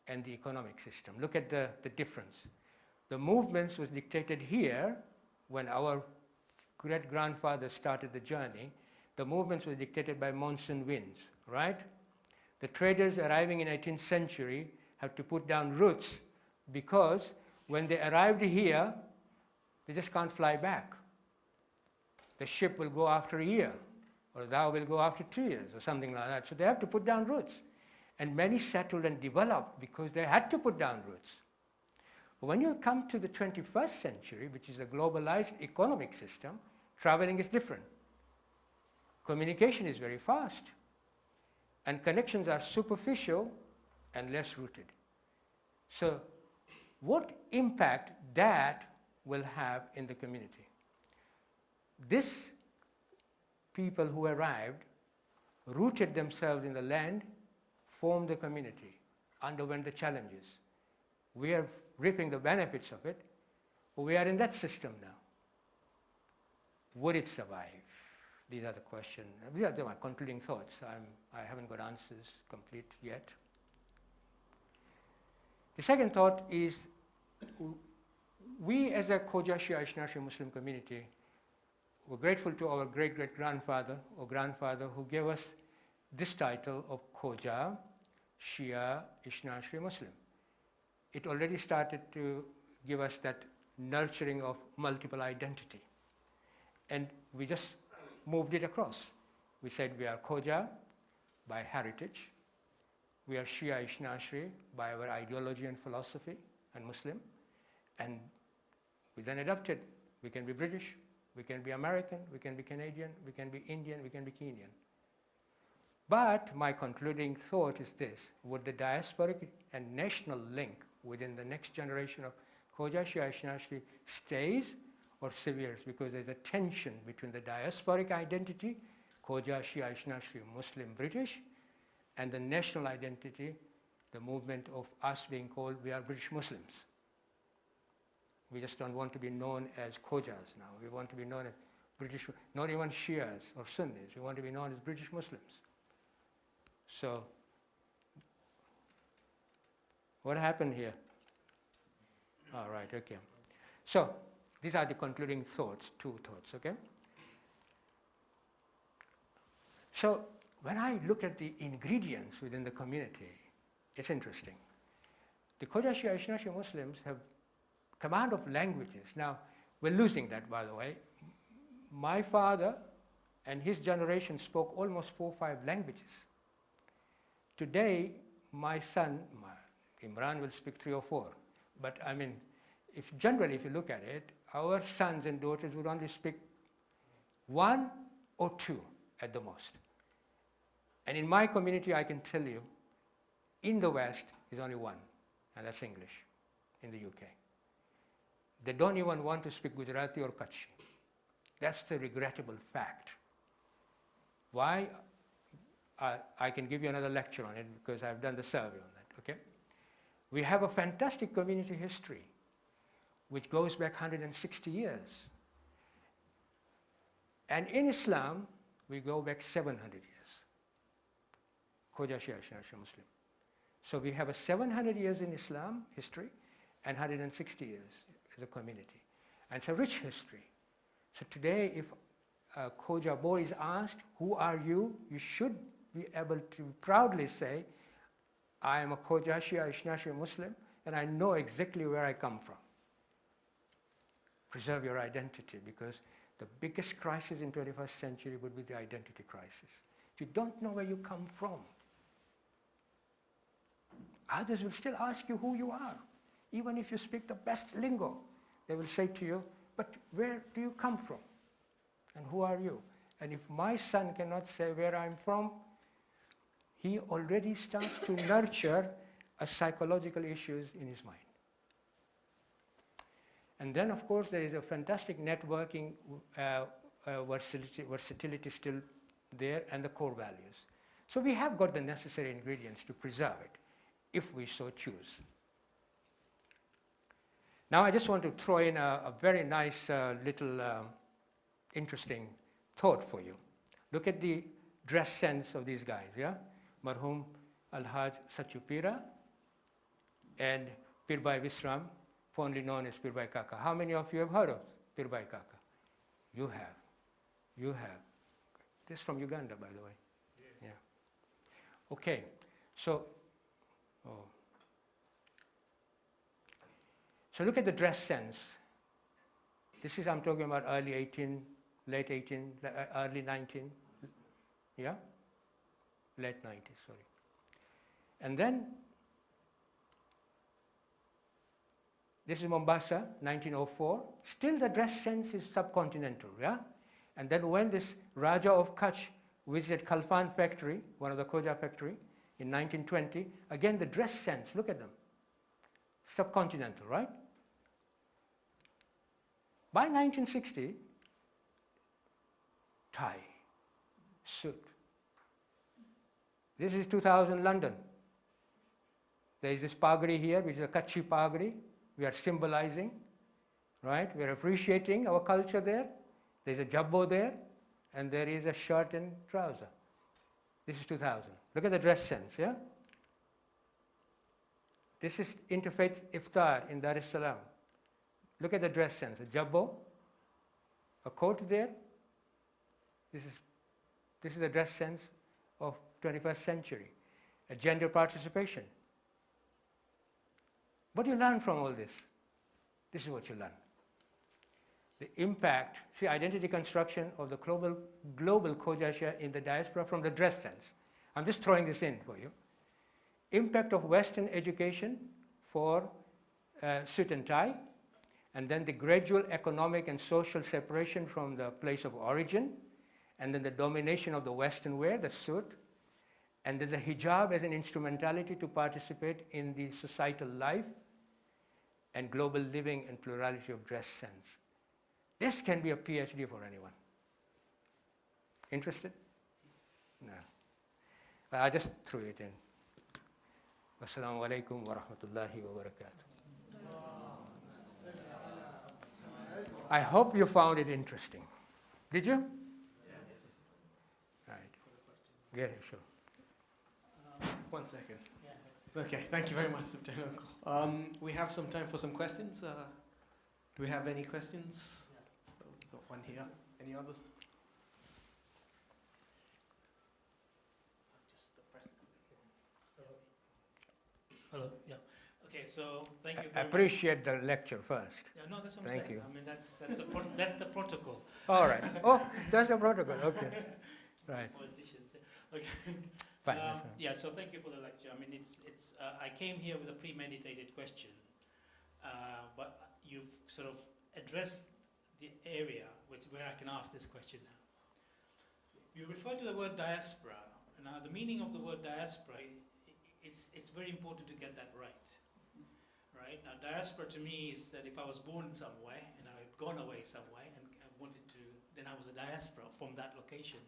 and the economic system. Look at the difference. The movements was dictated here when our great-grandfather started the journey. The movements were dictated by monsoon winds, right? The traders arriving in 18th century have to put down roots because when they arrived here, they just can't fly back. The ship will go after a year, or thou will go after 2 years, or something like that. So they have to put down roots. And many settled and developed because they had to put down roots. But when you come to the 21st century, which is a globalized economic system, traveling is different. Communication is very fast. And connections are superficial and less rooted. So what impact that will have in the community? These people who arrived rooted themselves in the land, formed the community, underwent the challenges. We are reaping the benefits of it. We are in that system now. Would it survive? These are the questions. These are my concluding thoughts. I haven't got answers complete yet. The second thought is, we as a Khoja Shia Ithna-Asheri Muslim community were grateful to our great-great-grandfather or grandfather who gave us this title of Khoja Shia Ithna-Asheri Muslim. It already started to give us that nurturing of multiple identity. And we just moved it across. We said we are Khoja by heritage. We are Shia Ithna-Asheri by our ideology and philosophy and Muslim. And we then adapted. We can be British, we can be American, we can be Canadian, we can be Indian, we can be Kenyan. But my concluding thought is this: would the diasporic and national link within the next generation of Khoja Shia Ithna-Asheri stays or severes? Because there's a tension between the diasporic identity, Khoja Shia Ithna-Asheri Muslim British, and the national identity, the movement of us being called, we are British Muslims. We just don't want to be known as Khojas now. We want to be known as British, not even Shias or Sunnis. We want to be known as British Muslims. So, what happened here? All right, okay. So, these are the concluding thoughts, two thoughts, okay? So, when I look at the ingredients within the community, it's interesting. The Khoja Shia Ithna-Asheri Muslims have command of languages. Now, we're losing that, by the way. My father and his generation spoke almost 4 or 5 languages. Today, my son, Imran, will speak 3 or 4. But I mean, if you look at it, our sons and daughters would only speak 1 or 2 at the most. And in my community, I can tell you, in the West, is only 1, and that's English in the UK. They don't even want to speak Gujarati or Kutchi. That's the regrettable fact. Why? I can give you another lecture on it because I've done the survey on that, okay? We have a fantastic community history which goes back 160 years. And in Islam, we go back 700 years. Khoja Shia Ithna-Asheri Muslim. So we have a 700 years in Islam history and 160 years as a community. And it's a rich history. So today, if a Khoja boy is asked, who are you? You should be able to proudly say, I am a Khoja Shia Ithna-Asheri Muslim, and I know exactly where I come from. Preserve your identity, because the biggest crisis in 21st century would be the identity crisis. If you don't know where you come from, others will still ask you who you are. Even if you speak the best lingo, they will say to you, but where do you come from? And who are you? And if my son cannot say where I'm from, he already starts to nurture a psychological issues in his mind. And then, of course, there is a fantastic networking versatility still there, and the core values. So we have got the necessary ingredients to preserve it, if we so choose. Now I just want to throw in a very nice little interesting thought for you. Look at the dress sense of these guys, yeah? Marhum Al-Haj Satchupira and Pirbhai Visram, fondly known as Pirbhai Kaka. How many of you have heard of Pirbhai Kaka? You have. You have. This is from Uganda, by the way. Yeah. Okay. So, So look at the dress sense. This is, I'm talking about early 18, late 18, early 19, yeah? Late 90s, sorry. And then, this is Mombasa, 1904. Still the dress sense is subcontinental, yeah? And then when this Raja of Kutch visited Kalfan factory, one of the Khoja factory, in 1920, again the dress sense, look at them. Subcontinental, right? By 1960, tie, suit. This is 2000 London. There is this pagri here, which is a Kutchi pagri. We are symbolizing, right? We are appreciating our culture there. There's a jabbo there, and there is a shirt and trouser. This is 2000. Look at the dress sense, yeah? This is interfaith iftar in Dar es Salaam. Look at the dress sense, a jabbo, a coat there. This is the dress sense of 21st century, a gender participation. What do you learn from all this? This is what you learn. The impact, see, identity construction of the global Khoja Shia in the diaspora from the dress sense. I'm just throwing this in for you. Impact of Western education for suit and tie, and then the gradual economic and social separation from the place of origin, and then the domination of the Western wear, the suit, and then the hijab as an instrumentality to participate in the societal life, and global living and plurality of dress sense. This can be a PhD for anyone. Interested? No. I just threw it in. Wassalamu alaikum wa rahmatullahi wa barakatuh. I hope you found it interesting. Did you? Yes. Right. Yeah, sure. One second. Yeah. Okay, thank you very much, Sibtain Uncle. We have some time for some questions. Do we have any questions? So we've got one here. Any others? Hello. Yeah. Okay. So thank you. I appreciate the lecture first. Yeah. No, that's what I'm Thank saying. you. I mean, that's the protocol. All right. Oh, that's the protocol. Okay. Right. Politicians. Okay. Fine. That's fine. Yeah. So thank you for the lecture. I mean, it's. I came here with a premeditated question, but you've sort of addressed the area where I can ask this question now. You refer to the word diaspora. Now, the meaning of the word diaspora, it's very important to get that right. Right? Now, diaspora to me is that if I was born somewhere and I had gone away somewhere and I wanted to, then I was a diaspora from that location.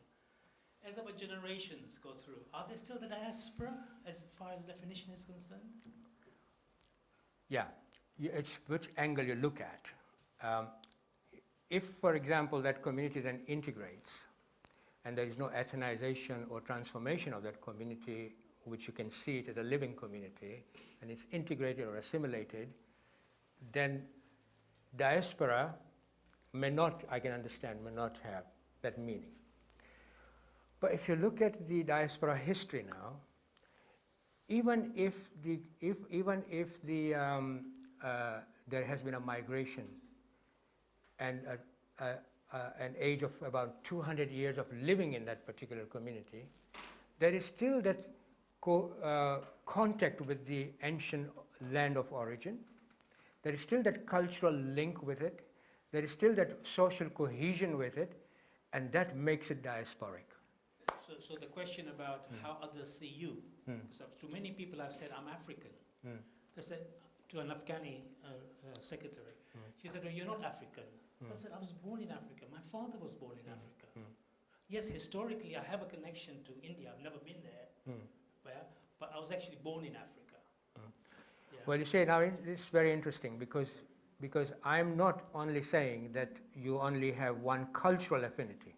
As our generations go through, are they still the diaspora as far as definition is concerned? Yeah. It's which angle you look at. If, for example, that community then integrates and there is no ethnization or transformation of that community, which you can see it as a living community, and it's integrated or assimilated, then diaspora may not, I can understand, may not have that meaning. But if you look at the diaspora history now, even if there has been a migration and an age of about 200 years of living in that particular community, there is still that contact with the ancient land of origin. There is still that cultural link with it. There is still that social cohesion with it, and that makes it diasporic. So the question about how others see you, because to many people I've said I'm African. They said to an Afghani secretary, she said, "Oh, you're not African." I said, "I was born in Africa. My father was born in Africa. Yes, historically I have a connection to India. I've never been there, but I was actually born in Africa." Yeah. Well, you say now it's very interesting because I'm not only saying that you only have one cultural affinity.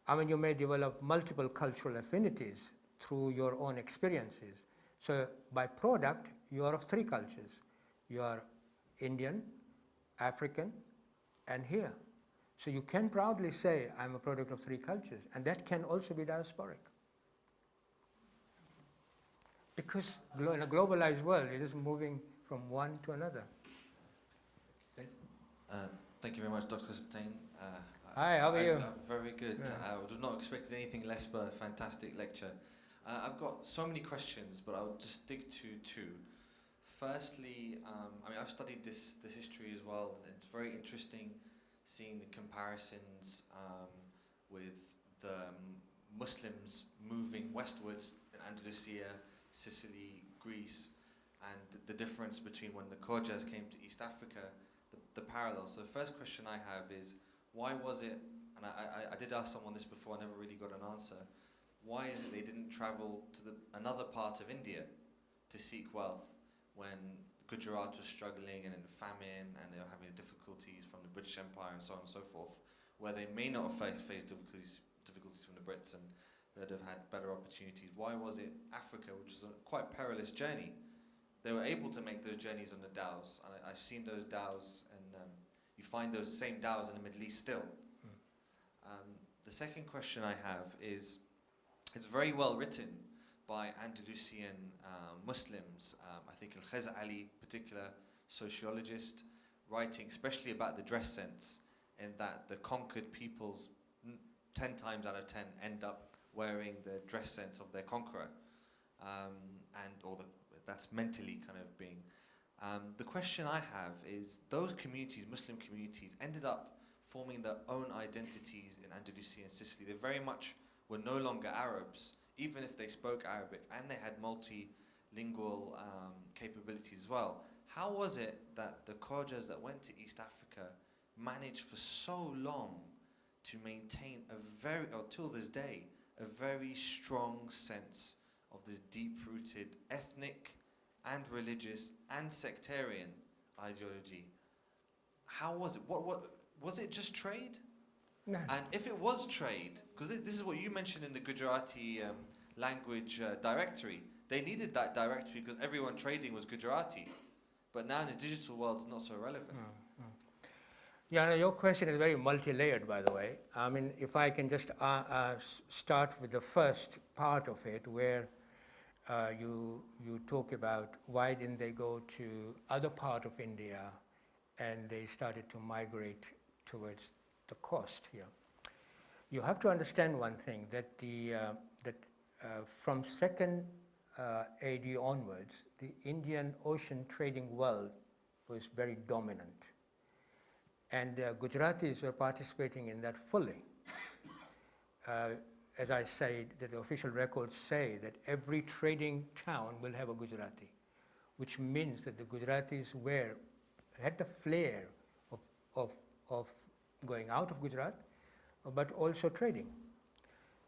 I mean, you may develop multiple cultural affinities through your own experiences. So by product, you are of three cultures. You are Indian, African, and here. So you can proudly say, I'm a product of three cultures, and that can also be diasporic. Because in a globalized world, it is moving from one to another. Thank you very much, Dr. Sibtain. Hi, how are you? Very good. Yeah. I was not expecting anything less but a fantastic lecture. I've got so many questions, but I'll just stick to two. Firstly, I mean, I've studied this history as well, and it's very interesting seeing the comparisons with the Muslims moving westwards in Andalusia, Sicily, Greece, and the difference between when the Khojas came to East Africa, the parallels. So the first question I have is, why was it, and I did ask someone this before, I never really got an answer, why is it they didn't travel to another part of India to seek wealth when Gujarat was struggling and in famine and they were having difficulties from the British Empire and so on and so forth, where they may not have faced difficulties from the Brits and they'd have had better opportunities? Why was it Africa, which was a quite perilous journey? They were able to make those journeys on the dhows. I've seen those dhows, and you find those same dhows in the Middle East still. The second question I have is, it's very well written by Andalusian Muslims. I think Al-Khazali, particular sociologist, writing especially about the dress sense, in that the conquered peoples 10 times out of 10 end up wearing the dress sense of their conqueror, that's mentally kind of being. The question I have is, those communities, Muslim communities, ended up forming their own identities in Andalusia and Sicily. They very much were no longer Arabs, even if they spoke Arabic, and they had multilingual capabilities as well. How was it that the Khojas that went to East Africa managed for so long to maintain till this day, a very strong sense of this deep-rooted ethnic and religious and sectarian ideology? How was it? What was it just trade? No. And if it was trade, because this is what you mentioned in the Gujarati language directory, they needed that directory because everyone trading was Gujarati. But now in the digital world, it's not so relevant. Yeah, no, your question is very multi-layered, by the way. I mean, if I can just start with the first part of it, where you talk about why didn't they go to other part of India and they started to migrate towards the coast here. You have to understand one thing, that from 2nd AD onwards, the Indian Ocean trading world was very dominant. And Gujaratis were participating in that fully. As I said, that the official records say that every trading town will have a Gujarati, which means that the Gujaratis had the flair of going out of Gujarat, but also trading.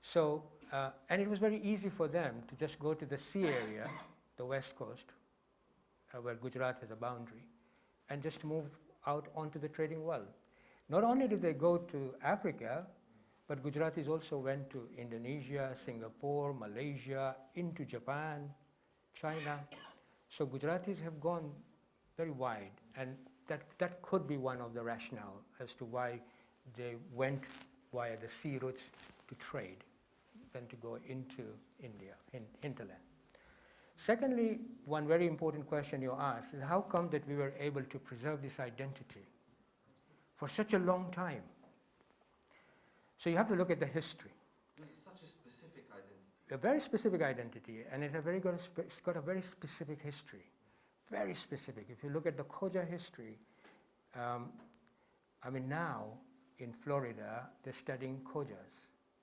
So, and it was very easy for them to just go to the sea area, the west coast, where Gujarat has a boundary, and just move out onto the trading world. Not only did they go to Africa, but Gujaratis also went to Indonesia, Singapore, Malaysia, into Japan, China. So Gujaratis have gone very wide, and that could be one of the rationale as to why they went via the sea routes to trade. than to go into India, hinterland. Secondly, one very important question you asked is how come that we were able to preserve this identity for such a long time? So you have to look at the history. This is such a specific identity. A very specific identity, and it's got a very specific history. Very specific. If you look at the Khoja history, I mean now in Florida, they're studying Khojas.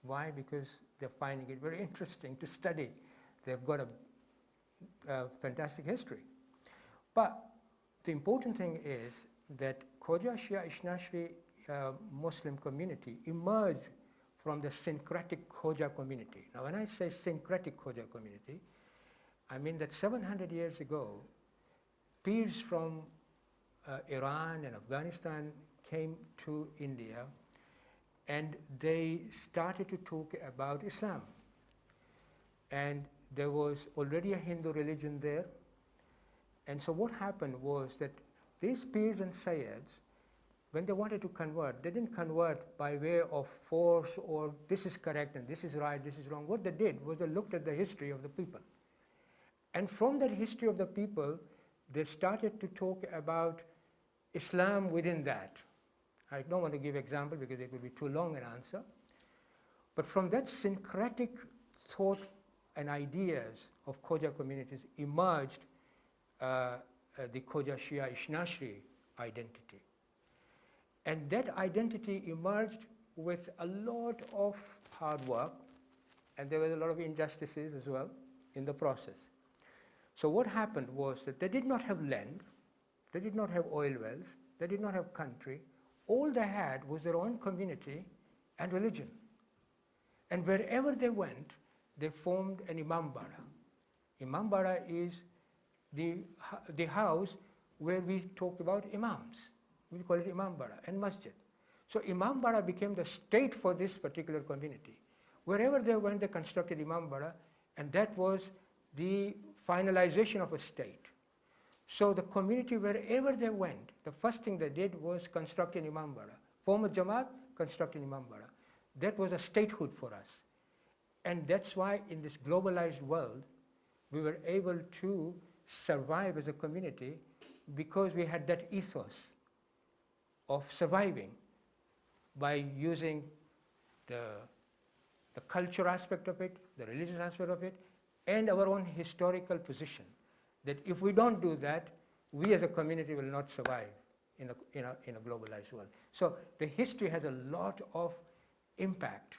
Why? Because they're finding it very interesting to study. They've got a fantastic history. But the important thing is that Khoja Shia Ithna-Asheri Muslim community emerged from the syncretic Khoja community. Now when I say syncretic Khoja community, I mean that 700 years ago, peers from Iran and Afghanistan came to India and they started to talk about Islam. And there was already a Hindu religion there. And so what happened was that these peers and sayyids, when they wanted to convert, they didn't convert by way of force or this is correct and this is right, this is wrong. What they did was they looked at the history of the people. And from that history of the people, they started to talk about Islam within that. I don't want to give example because it would be too long an answer. But from that syncretic thought and ideas of Khoja communities emerged the Khoja Shia Ithna-Asheri identity. And that identity emerged with a lot of hard work, and there was a lot of injustices as well in the process. So what happened was that they did not have land, they did not have oil wells, they did not have country. All they had was their own community and religion. And wherever they went, they formed an imambara. Imambara is the house where we talk about imams. We call it imambara and masjid. So imambara became the state for this particular community. Wherever they went, they constructed imambara, and that was the finalization of a state. So the community, wherever they went, the first thing they did was construct an imambara. Form a jamaat, construct an imambara. That was a statehood for us. And that's why in this globalized world, we were able to survive as a community because we had that ethos of surviving by using the culture aspect of it, the religious aspect of it, and our own historical position. That if we don't do that, we as a community will not survive in a globalized world. So the history has a lot of impact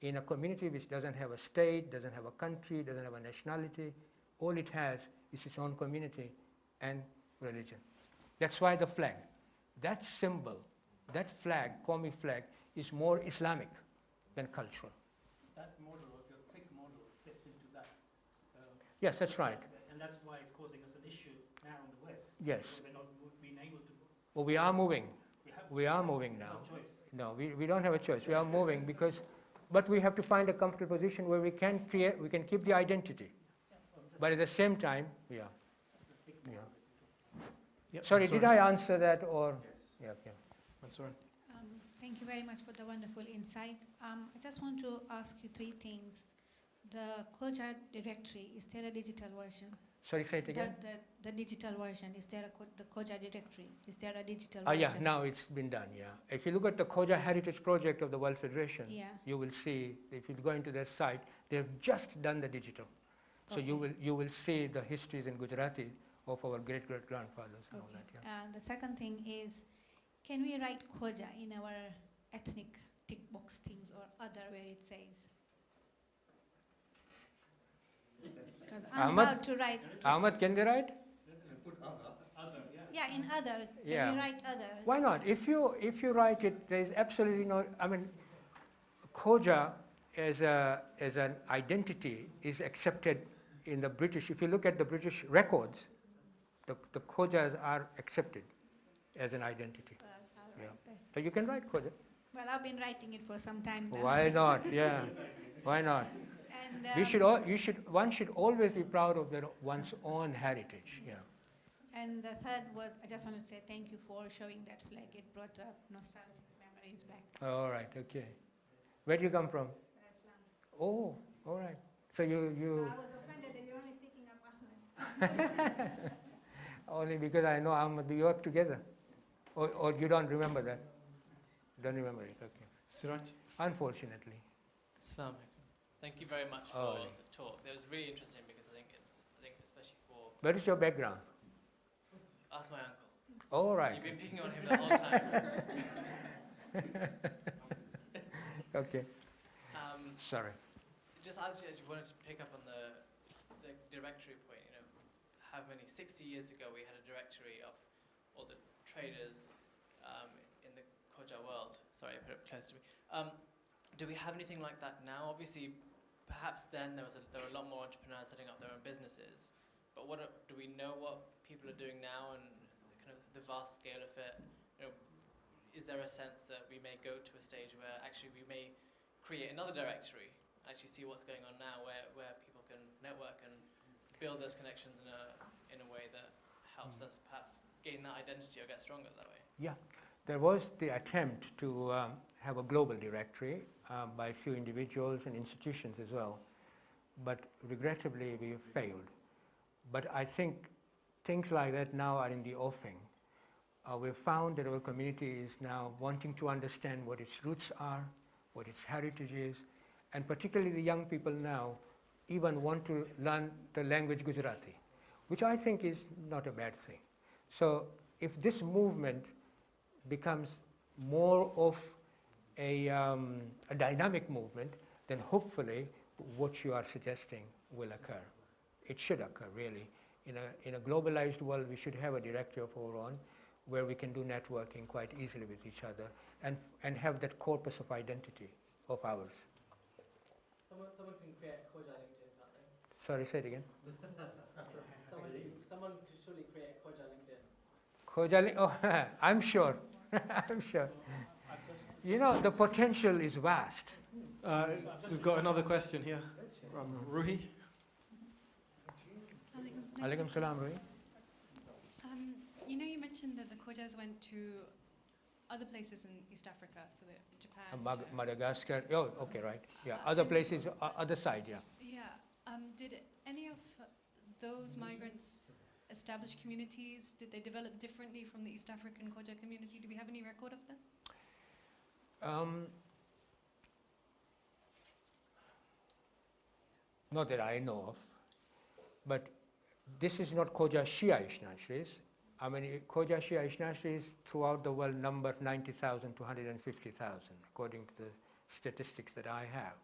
in a community which doesn't have a state, doesn't have a country, doesn't have a nationality. All it has is its own community and religion. That's why the flag, that symbol, that flag, Qawmi flag, is more Islamic than cultural. That model, or your thick model, fits into that. Yes, that's right. And that's why it's causing us an issue now in the West. Yes. We're not being able to. Well, we are moving. We are moving now. No choice. No, we don't have a choice. We are moving because, but we have to find a comfortable position where we can keep the identity. But at the same time, yeah. Yep, Sorry, did I answer that or? Yes. Yeah. Mansoor. Thank you very much for the wonderful insight. I just want to ask you three things. The Khoja directory, is there a digital version? Sorry, say it again. The digital version, is there the Khoja directory? Is there a digital version? Yeah, now it's been done, yeah. If you look at the Khoja Heritage Project of the World Federation, Yeah. you will see, if you go into their site, they've just done the digital. So Okay. you will see the histories in Gujarati of our great-great-grandfathers and all that, yeah. And the second thing is, can we write Khoja in our ethnic tick box things or other where it says? Because I'm Ahmad? about to write, Ahmad, can they write? yeah, in other, can Yeah. we write other? Why not? If you write it, there is absolutely no, I mean, Khoja as an identity is accepted in the British. If you look at the British records, the Khojas are accepted as an identity. So I'll Yeah. write that. So you can write Khoja. Well, I've been writing it for some time now. Why not? Yeah. Why not? And, One should always be proud of one's own heritage. Yeah. and the third was, I just want to say thank you for showing that flag. It brought up nostalgic memories back. All right. Okay. Where do you come from? Islam. Oh, All right. So you. I was offended that you're only picking up Ahmed. Only because I know Ahmed, we work together. Or you don't remember that? You don't remember it, okay. Siraj? Unfortunately. Assalamu alaikum. Thank you very much for the talk. That was really interesting because I think especially for... Where is your background? Ask my uncle. All right. You've been picking on him the whole time. Okay. Sorry. Just as you wanted to pick up on the directory point, 60 years ago we had a directory of all the traders in the Khoja world. Sorry, I put it close to me. Do we have anything like that now? Obviously, perhaps then there were a lot more entrepreneurs setting up their own businesses. But do we know what people are doing now and kind of the vast scale of it? Is there a sense that we may go to a stage where actually we may create another directory, actually see what's going on now, where people can network and build those connections in a way that helps us perhaps gain that identity or get stronger that way? Yeah, there was the attempt to have a global directory by a few individuals and institutions as well, but regrettably we failed. But I think things like that now are in the offing. We've found that our community is now wanting to understand what its roots are, what its heritage is, and particularly the young people now even want to learn the language Gujarati, which I think is not a bad thing. So if this movement becomes more of a dynamic movement, then hopefully what you are suggesting will occur. It should occur, really. In a globalized world, we should have a directory of our own where we can do networking quite easily with each other and have that corpus of identity of ours. Someone can create a Khoja LinkedIn, can't they? Sorry, say it again. Someone could surely create a Khoja LinkedIn. Khoja, oh, I'm sure. I'm sure. The potential is vast. We've got another question here from Ruhi. Alaikum salam, Rui. You mentioned that the Khojas went to other places in East Africa, so Japan. Madagascar. Oh, okay, right. Yeah, other places, other side, yeah. Yeah. Did any of those migrants establish communities? Did they develop differently from the East African Khoja community? Do we have any record of them? Not that I know of, but this is not Khoja Shia Ithna-Asheries. I mean, Khoja Shia Ithna-Asheries throughout the world number 90,000 to 150,000, according to the statistics that I have.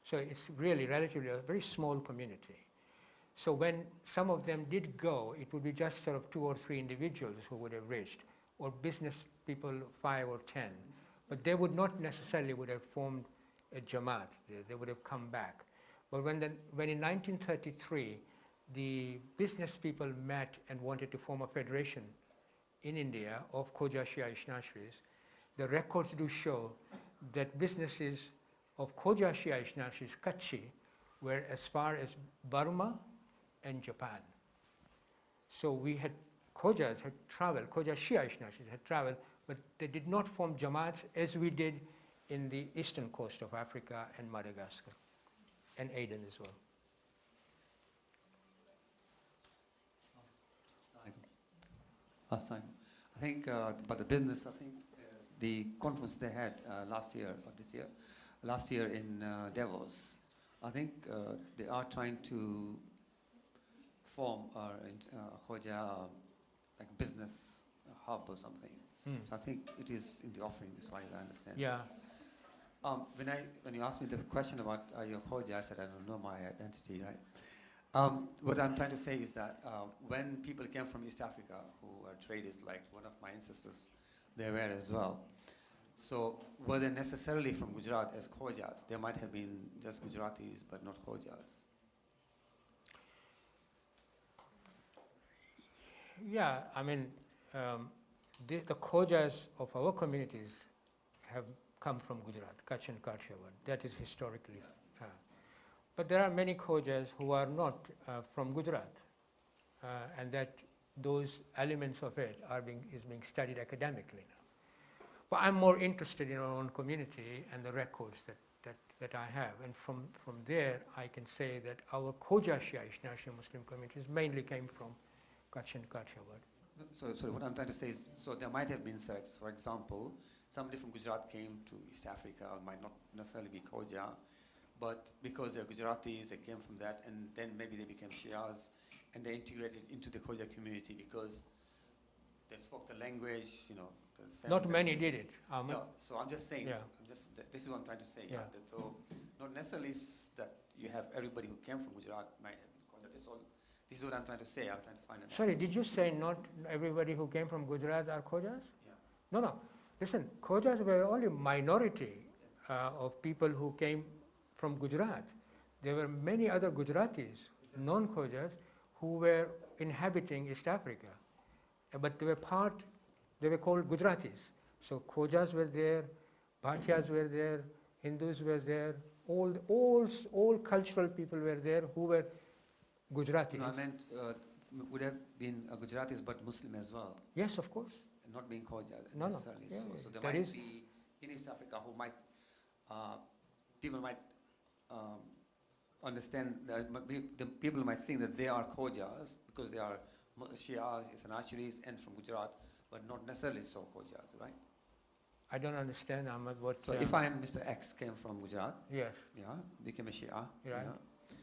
So it's really relatively a very small community. So when some of them did go, it would be just sort of 2 or 3 individuals who would have reached, or business people 5 or 10. But they would not necessarily would have formed a Jamaat. They would have come back. But when in 1933, the business people met and wanted to form a federation in India of Khoja Shia Ithna-Asheries, the records do show that businesses of Khoja Shia Ithna-Asheries, Kutchi, were as far as Burma and Japan. So we had, Khojas had traveled, Khoja Shia Ithna-Asheries had traveled, but they did not form Jamaats as we did in the eastern coast of Africa and Madagascar, and Aden as well. I think about the business, I think the conference they had last year in Davos, I think they are trying to form a Khoja like business hub or something. So I think it is in the offering, as far as I understand. Yeah. When you asked me the question about your Khoja, I said I don't know my identity, right? What I'm trying to say is that when people came from East Africa, who are traders, like one of my ancestors, they were as well. So were they necessarily from Gujarat as Khojas? They might have been just Gujaratis, but not Khojas. Yeah, I mean, the Khojas of our communities have come from Gujarat, Kutch and Kathiawar. That is historically. But there are many Khojas who are not from Gujarat, and that those elements of it is being studied academically now. But I'm more interested in our own community and the records that that I have. And from there, I can say that our Khoja Shia Ithna-Asheri Muslim communities mainly came from Kutch and Kathiawar. So what I'm trying to say is, so there might have been sects. For example, somebody from Gujarat came to East Africa, might not necessarily be Khoja, but because they're Gujaratis, they came from that, and then maybe they became Shias, and they integrated into the Khoja community because they spoke the language, you know. Not many did it, Ahmed. Yeah, so I'm just saying, Yeah. this is what I'm trying to say. Yeah. That so not necessarily that you have everybody who came from Gujarat might have been Khoja. This is what I'm trying to say. I'm trying to find an Sorry, did you say not everybody who came from Gujarat are Khojas? Yeah. No. Listen, Khojas were only minority of people who came from Gujarat. There were many other Gujaratis, non-Khojas, who were inhabiting East Africa. But they were called Gujaratis. So Khojas were there, Bhatiyas were there, Hindus were there, all cultural people were there who were Gujaratis. No, I meant would have been Gujaratis but Muslim as well. Yes, of course. Not being Khoja No. necessarily. Yeah, So there that might is be in East Africa who might, people might understand that the people might think that they are Khojas because they are Shia Ithna-Asheries and from Gujarat, but not necessarily so Khojas, right? I don't understand, Ahmed, what... So if I am Mr. X came from Gujarat, Yes. yeah, became a Shia, Right.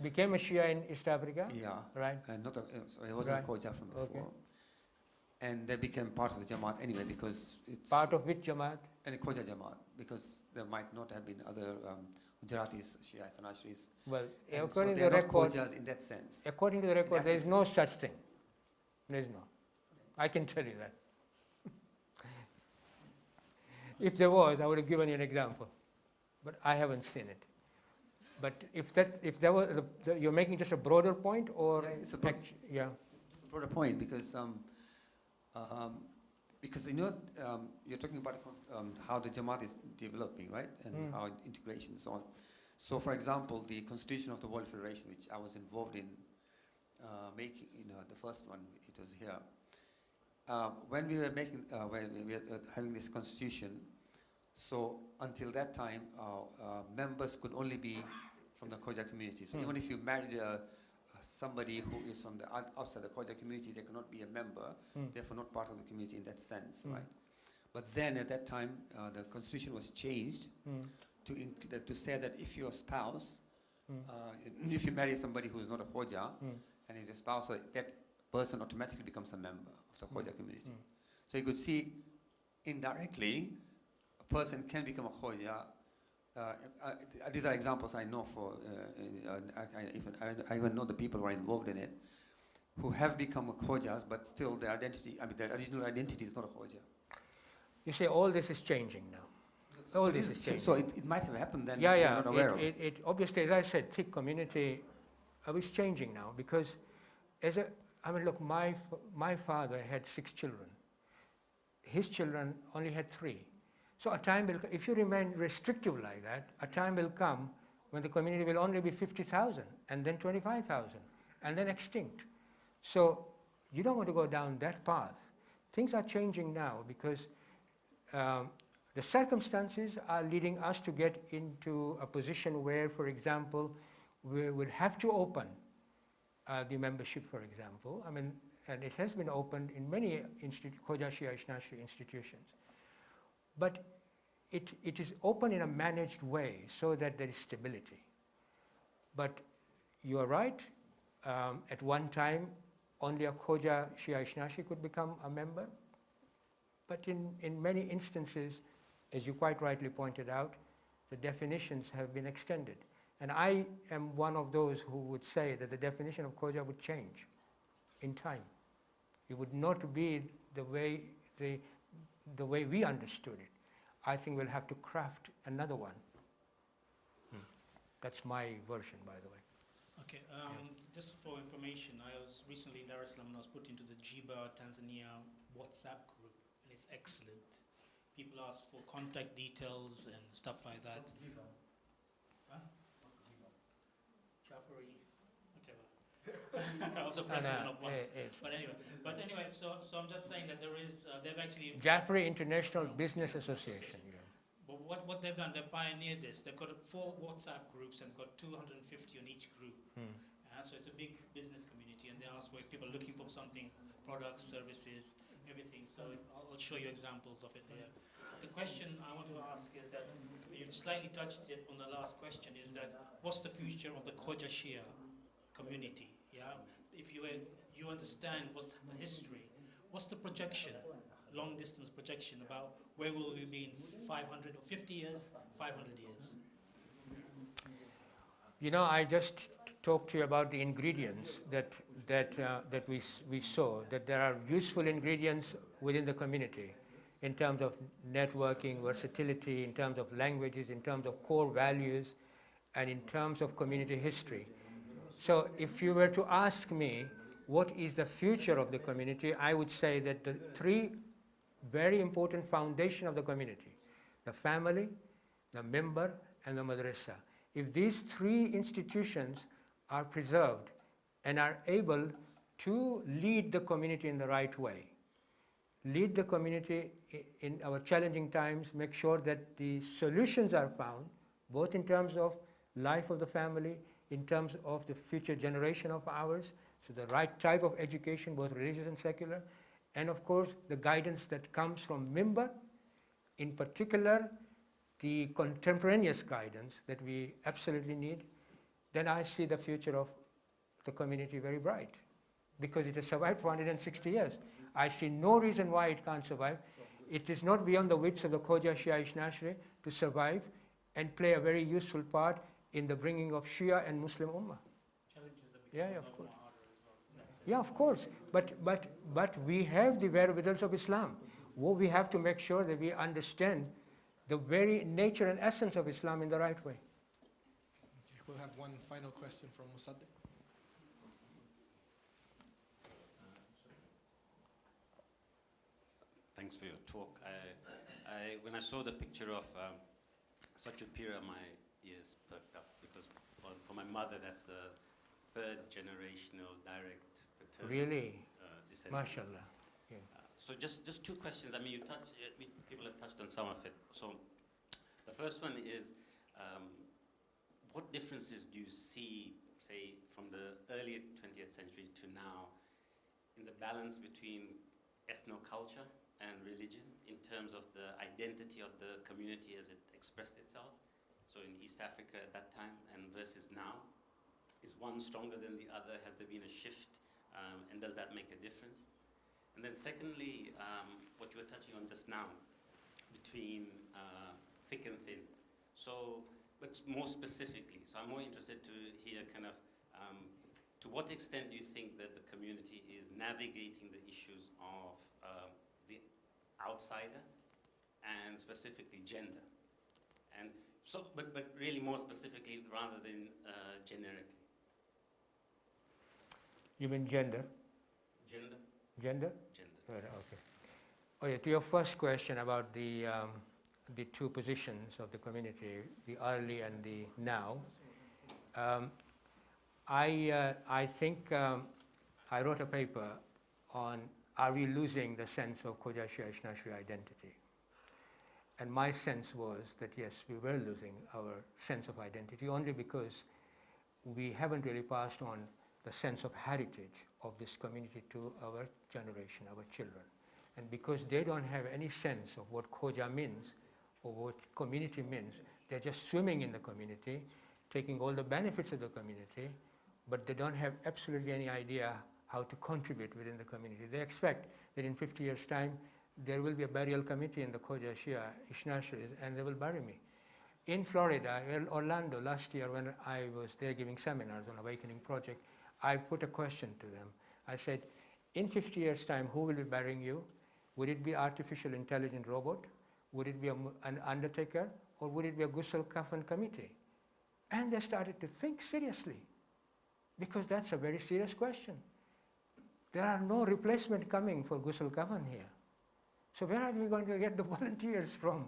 Became a Shia in East Africa? yeah, Right. and not so he wasn't Right. a Khoja from before. Okay. And they became part of the Jamaat anyway because it's Part of which Jamaat? and a Khoja Jamaat because there might not have been other Gujaratis, Shia Ithna-Asheries. Well, And according so to the they are not record, Khojas in that sense. according to the record, there is no such thing. There is no. I can tell you that. If there was, I would have given you an example, but I haven't seen it. But if there was, you're making just a broader point, or Yeah, it's a broad- yeah, Broader point because you know you're talking about how the Jamaat is developing, right, and how integration and so on. So, for example, the Constitution of the World Federation, which I was involved in making, the first one, it was here. When we were making, when we were having this Constitution, so until that time, members could only be from the Khoja community. So even if you married somebody who is from the outside the Khoja community, they cannot be a member, therefore not part of the community in that sense, right? But then at that time, the constitution was changed to say that if your spouse, if you marry somebody who is not a Khoja and is a spouse, so that person automatically becomes a member of the Khoja community. So you could see indirectly, a person can become a Khoja. These are examples I know for, I even know the people who are involved in it, who have become Khojas, but still their identity, their original identity is not a Khoja. you say all this is changing now. All this is changing. So it might have happened then, Yeah, but yeah. you're not aware of. It obviously, as I said, thick community is changing now because, look, my father had 6 children. His children only had 3. So a time will, if you remain restrictive like that, a time will come when the community will only be 50,000 and then 25,000 and then extinct. So you don't want to go down that path. Things are changing now because the circumstances are leading us to get into a position where, for example, we will have to open the membership, for example. And it has been opened in many Khoja Shia Ithna-Asheri institutions. But it is open in a managed way so that there is stability. But you are right, at one time, only a Khoja Shia Ithna-Asheri could become a member. But in many instances, as you quite rightly pointed out, the definitions have been extended. And I am one of those who would say that the definition of Khoja would change in time. It would not be the way we understood it. I think we'll have to craft another one. That's my version, by the way. Okay, just for information, I was recently in Dar es Salaam and I was put into the Jiba Tanzania WhatsApp group, and it's excellent. People ask for contact details and stuff like that. Huh? Jaffer, whatever. I was a president of once. But anyway, so I'm just saying that there is, they've actually... Jaffer International Business Association. Yeah. But what they've done, they've pioneered this. They've got 4 WhatsApp groups and got 250 on each group. So it's a big business community, and they ask where people are looking for something, products, services, everything. So I'll show you examples of it there. The question I want to ask is that, you slightly touched it on the last question, is that what's the future of the Khoja Shia community? Yeah, if you understand what's the history, what's the projection, long distance projection about where will we be in 500 or 50 years, 500 years? You know, I just talked to you about the ingredients that we saw, that there are useful ingredients within the community in terms of networking, versatility, in terms of languages, in terms of core values, and in terms of community history. So if you were to ask me what is the future of the community, I would say that the 3 very important foundations of the community, the family, the member, and the madrasa. If these 3 institutions are preserved and are able to lead the community in the right way, lead the community in our challenging times, make sure that the solutions are found, both in terms of life of the family, in terms of the future generation of ours, so the right type of education, both religious and secular, and of course the guidance that comes from member, in particular the contemporaneous guidance that we absolutely need, then I see the future of the community very bright, because it has survived for 160 years. I see no reason why it can't survive. It is not beyond the wits of the Khoja Shia Ithna-Asheri to survive and play a very useful part in the bringing of Shia and Muslim Ummah. Yeah, of course. Yeah, of course. But we have the whereabouts of Islam. What we have to make sure that we understand the very nature and essence of Islam in the right way. Okay, we'll have one final question from Musaddiq. Thanks for your talk. When I saw the picture of such a period, my ears perked up, because for my mother, that's the 3rd generational direct paternal Really? descent. MashaAllah. Yeah. So just 2 questions. I mean, people have touched on some of it. So the first one is, what differences do you see, say, from the early 20th century to now, in the balance between ethnoculture and religion, in terms of the identity of the community as it expressed itself? So in East Africa at that time and versus now, is one stronger than the other? Has there been a shift? And does that make a difference? And then secondly, what you were touching on just now, between thick and thin. So, but more specifically, so I'm more interested to hear kind of, to what extent do you think that the community is navigating the issues of the outsider, and specifically gender? And so, but really more specifically rather than generically. You mean gender? Gender? Gender? Gender. Right, okay. Oh yeah, to your first question about the 2 positions of the community, the early and the now, I think I wrote a paper on, are we losing the sense of Khoja Shia Ithna-Asheri identity? And my sense was that yes, we were losing our sense of identity, only because we haven't really passed on the sense of heritage of this community to our generation, our children. And because they don't have any sense of what Khoja means or what community means, they're just swimming in the community, taking all the benefits of the community, but they don't have absolutely any idea how to contribute within the community. They expect that in 50 years' time, there will be a burial committee in the Khoja Shia Ithna-Asheries, and they will bury me. In Florida, in Orlando, last year when I was there giving seminars on Awakening Project, I put a question to them. I said, in 50 years' time, who will be burying you? Would it be artificial intelligent robot? Would it be an undertaker? Or would it be a ghusl kafan committee? And they started to think seriously, because that's a very serious question. There are no replacement coming for ghusl kafan here. So where are we going to get the volunteers from?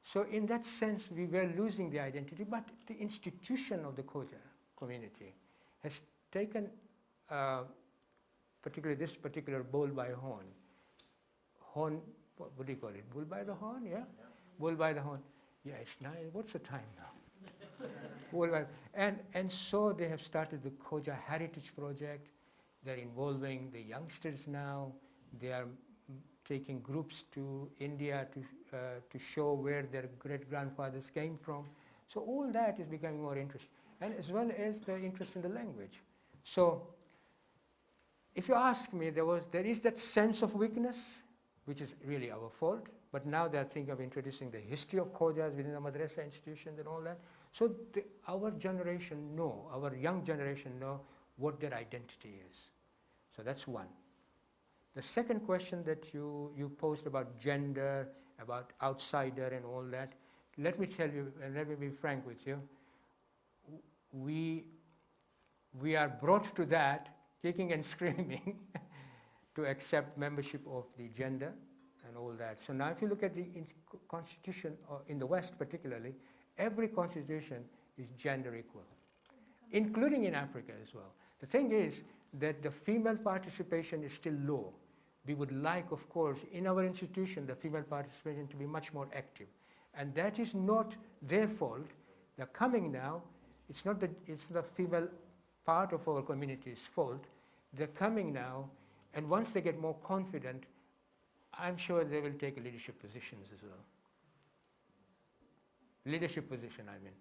So in that sense, we were losing the identity, but the institution of the Khoja community has taken, particularly this particular bull by horn, what do you call it? Bull by the horn, yeah? Bull by the horn. Yeah, it's 9. What's the time now? Well, and so they have started the Khoja Heritage Project. They're involving the youngsters now. They are taking groups to India to show where their great-grandfathers came from. So all that is becoming more interesting, and as well as the interest in the language. So if you ask me, there is that sense of weakness, which is really our fault, but now they're thinking of introducing the history of Khojas within the madrasa institutions and all that. So our generation know, our young generation know what their identity is. So that's one. The second question that you posed about gender, about outsider and all that, let me tell you, and let me be frank with you, we are brought to that, kicking and screaming, to accept membership of the gender and all that. So now if you look at the constitution, in the West particularly, every constitution is gender equal, including in Africa as well. The thing is that the female participation is still low. We would like, of course, in our institution, the female participation to be much more active. And that is not their fault. They're coming now. It's not the female part of our community's fault. They're coming now, and once they get more confident, I'm sure they will take leadership positions as well. Leadership position, I mean.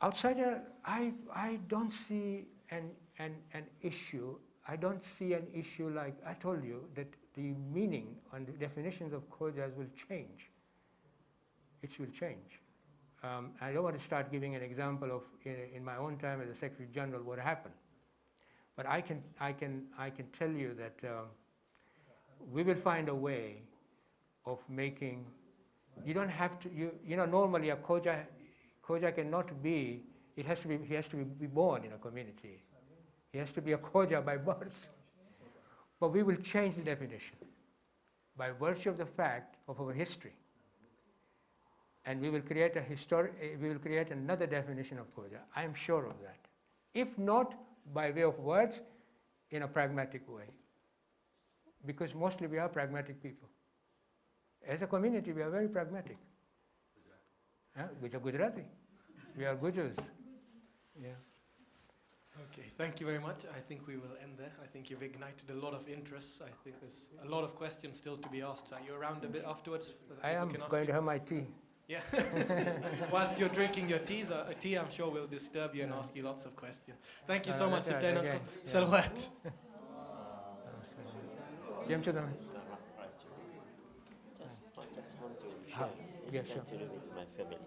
Outsider, I don't see an issue. I don't see an issue like I told you that the meaning and the definitions of Khojas will change. It will change. I don't want to start giving an example of in my own time as a Secretary General what happened, but I can tell you that we will find a way of making. You don't have to. You know, normally a Khoja cannot be. He has to be born in a community. He has to be a Khoja by birth. But we will change the definition by virtue of the fact of our history. And we will create another definition of Khoja. I am sure of that. If not by way of words, in a pragmatic way. Because mostly we are pragmatic people. As a community, we are very pragmatic. We are Gujarati. We are Gujars. Yeah. Okay, thank you very much. I think we will end there. I think you've ignited a lot of interest. I think there's a lot of questions still to be asked. Are you around a bit afterwards? I am going to have my tea. Yeah. Whilst you're drinking your tea, I'm sure we'll disturb you and ask you lots of questions. Thank you so much, Sibtain Uncle. Salawat. I just want to share with my family.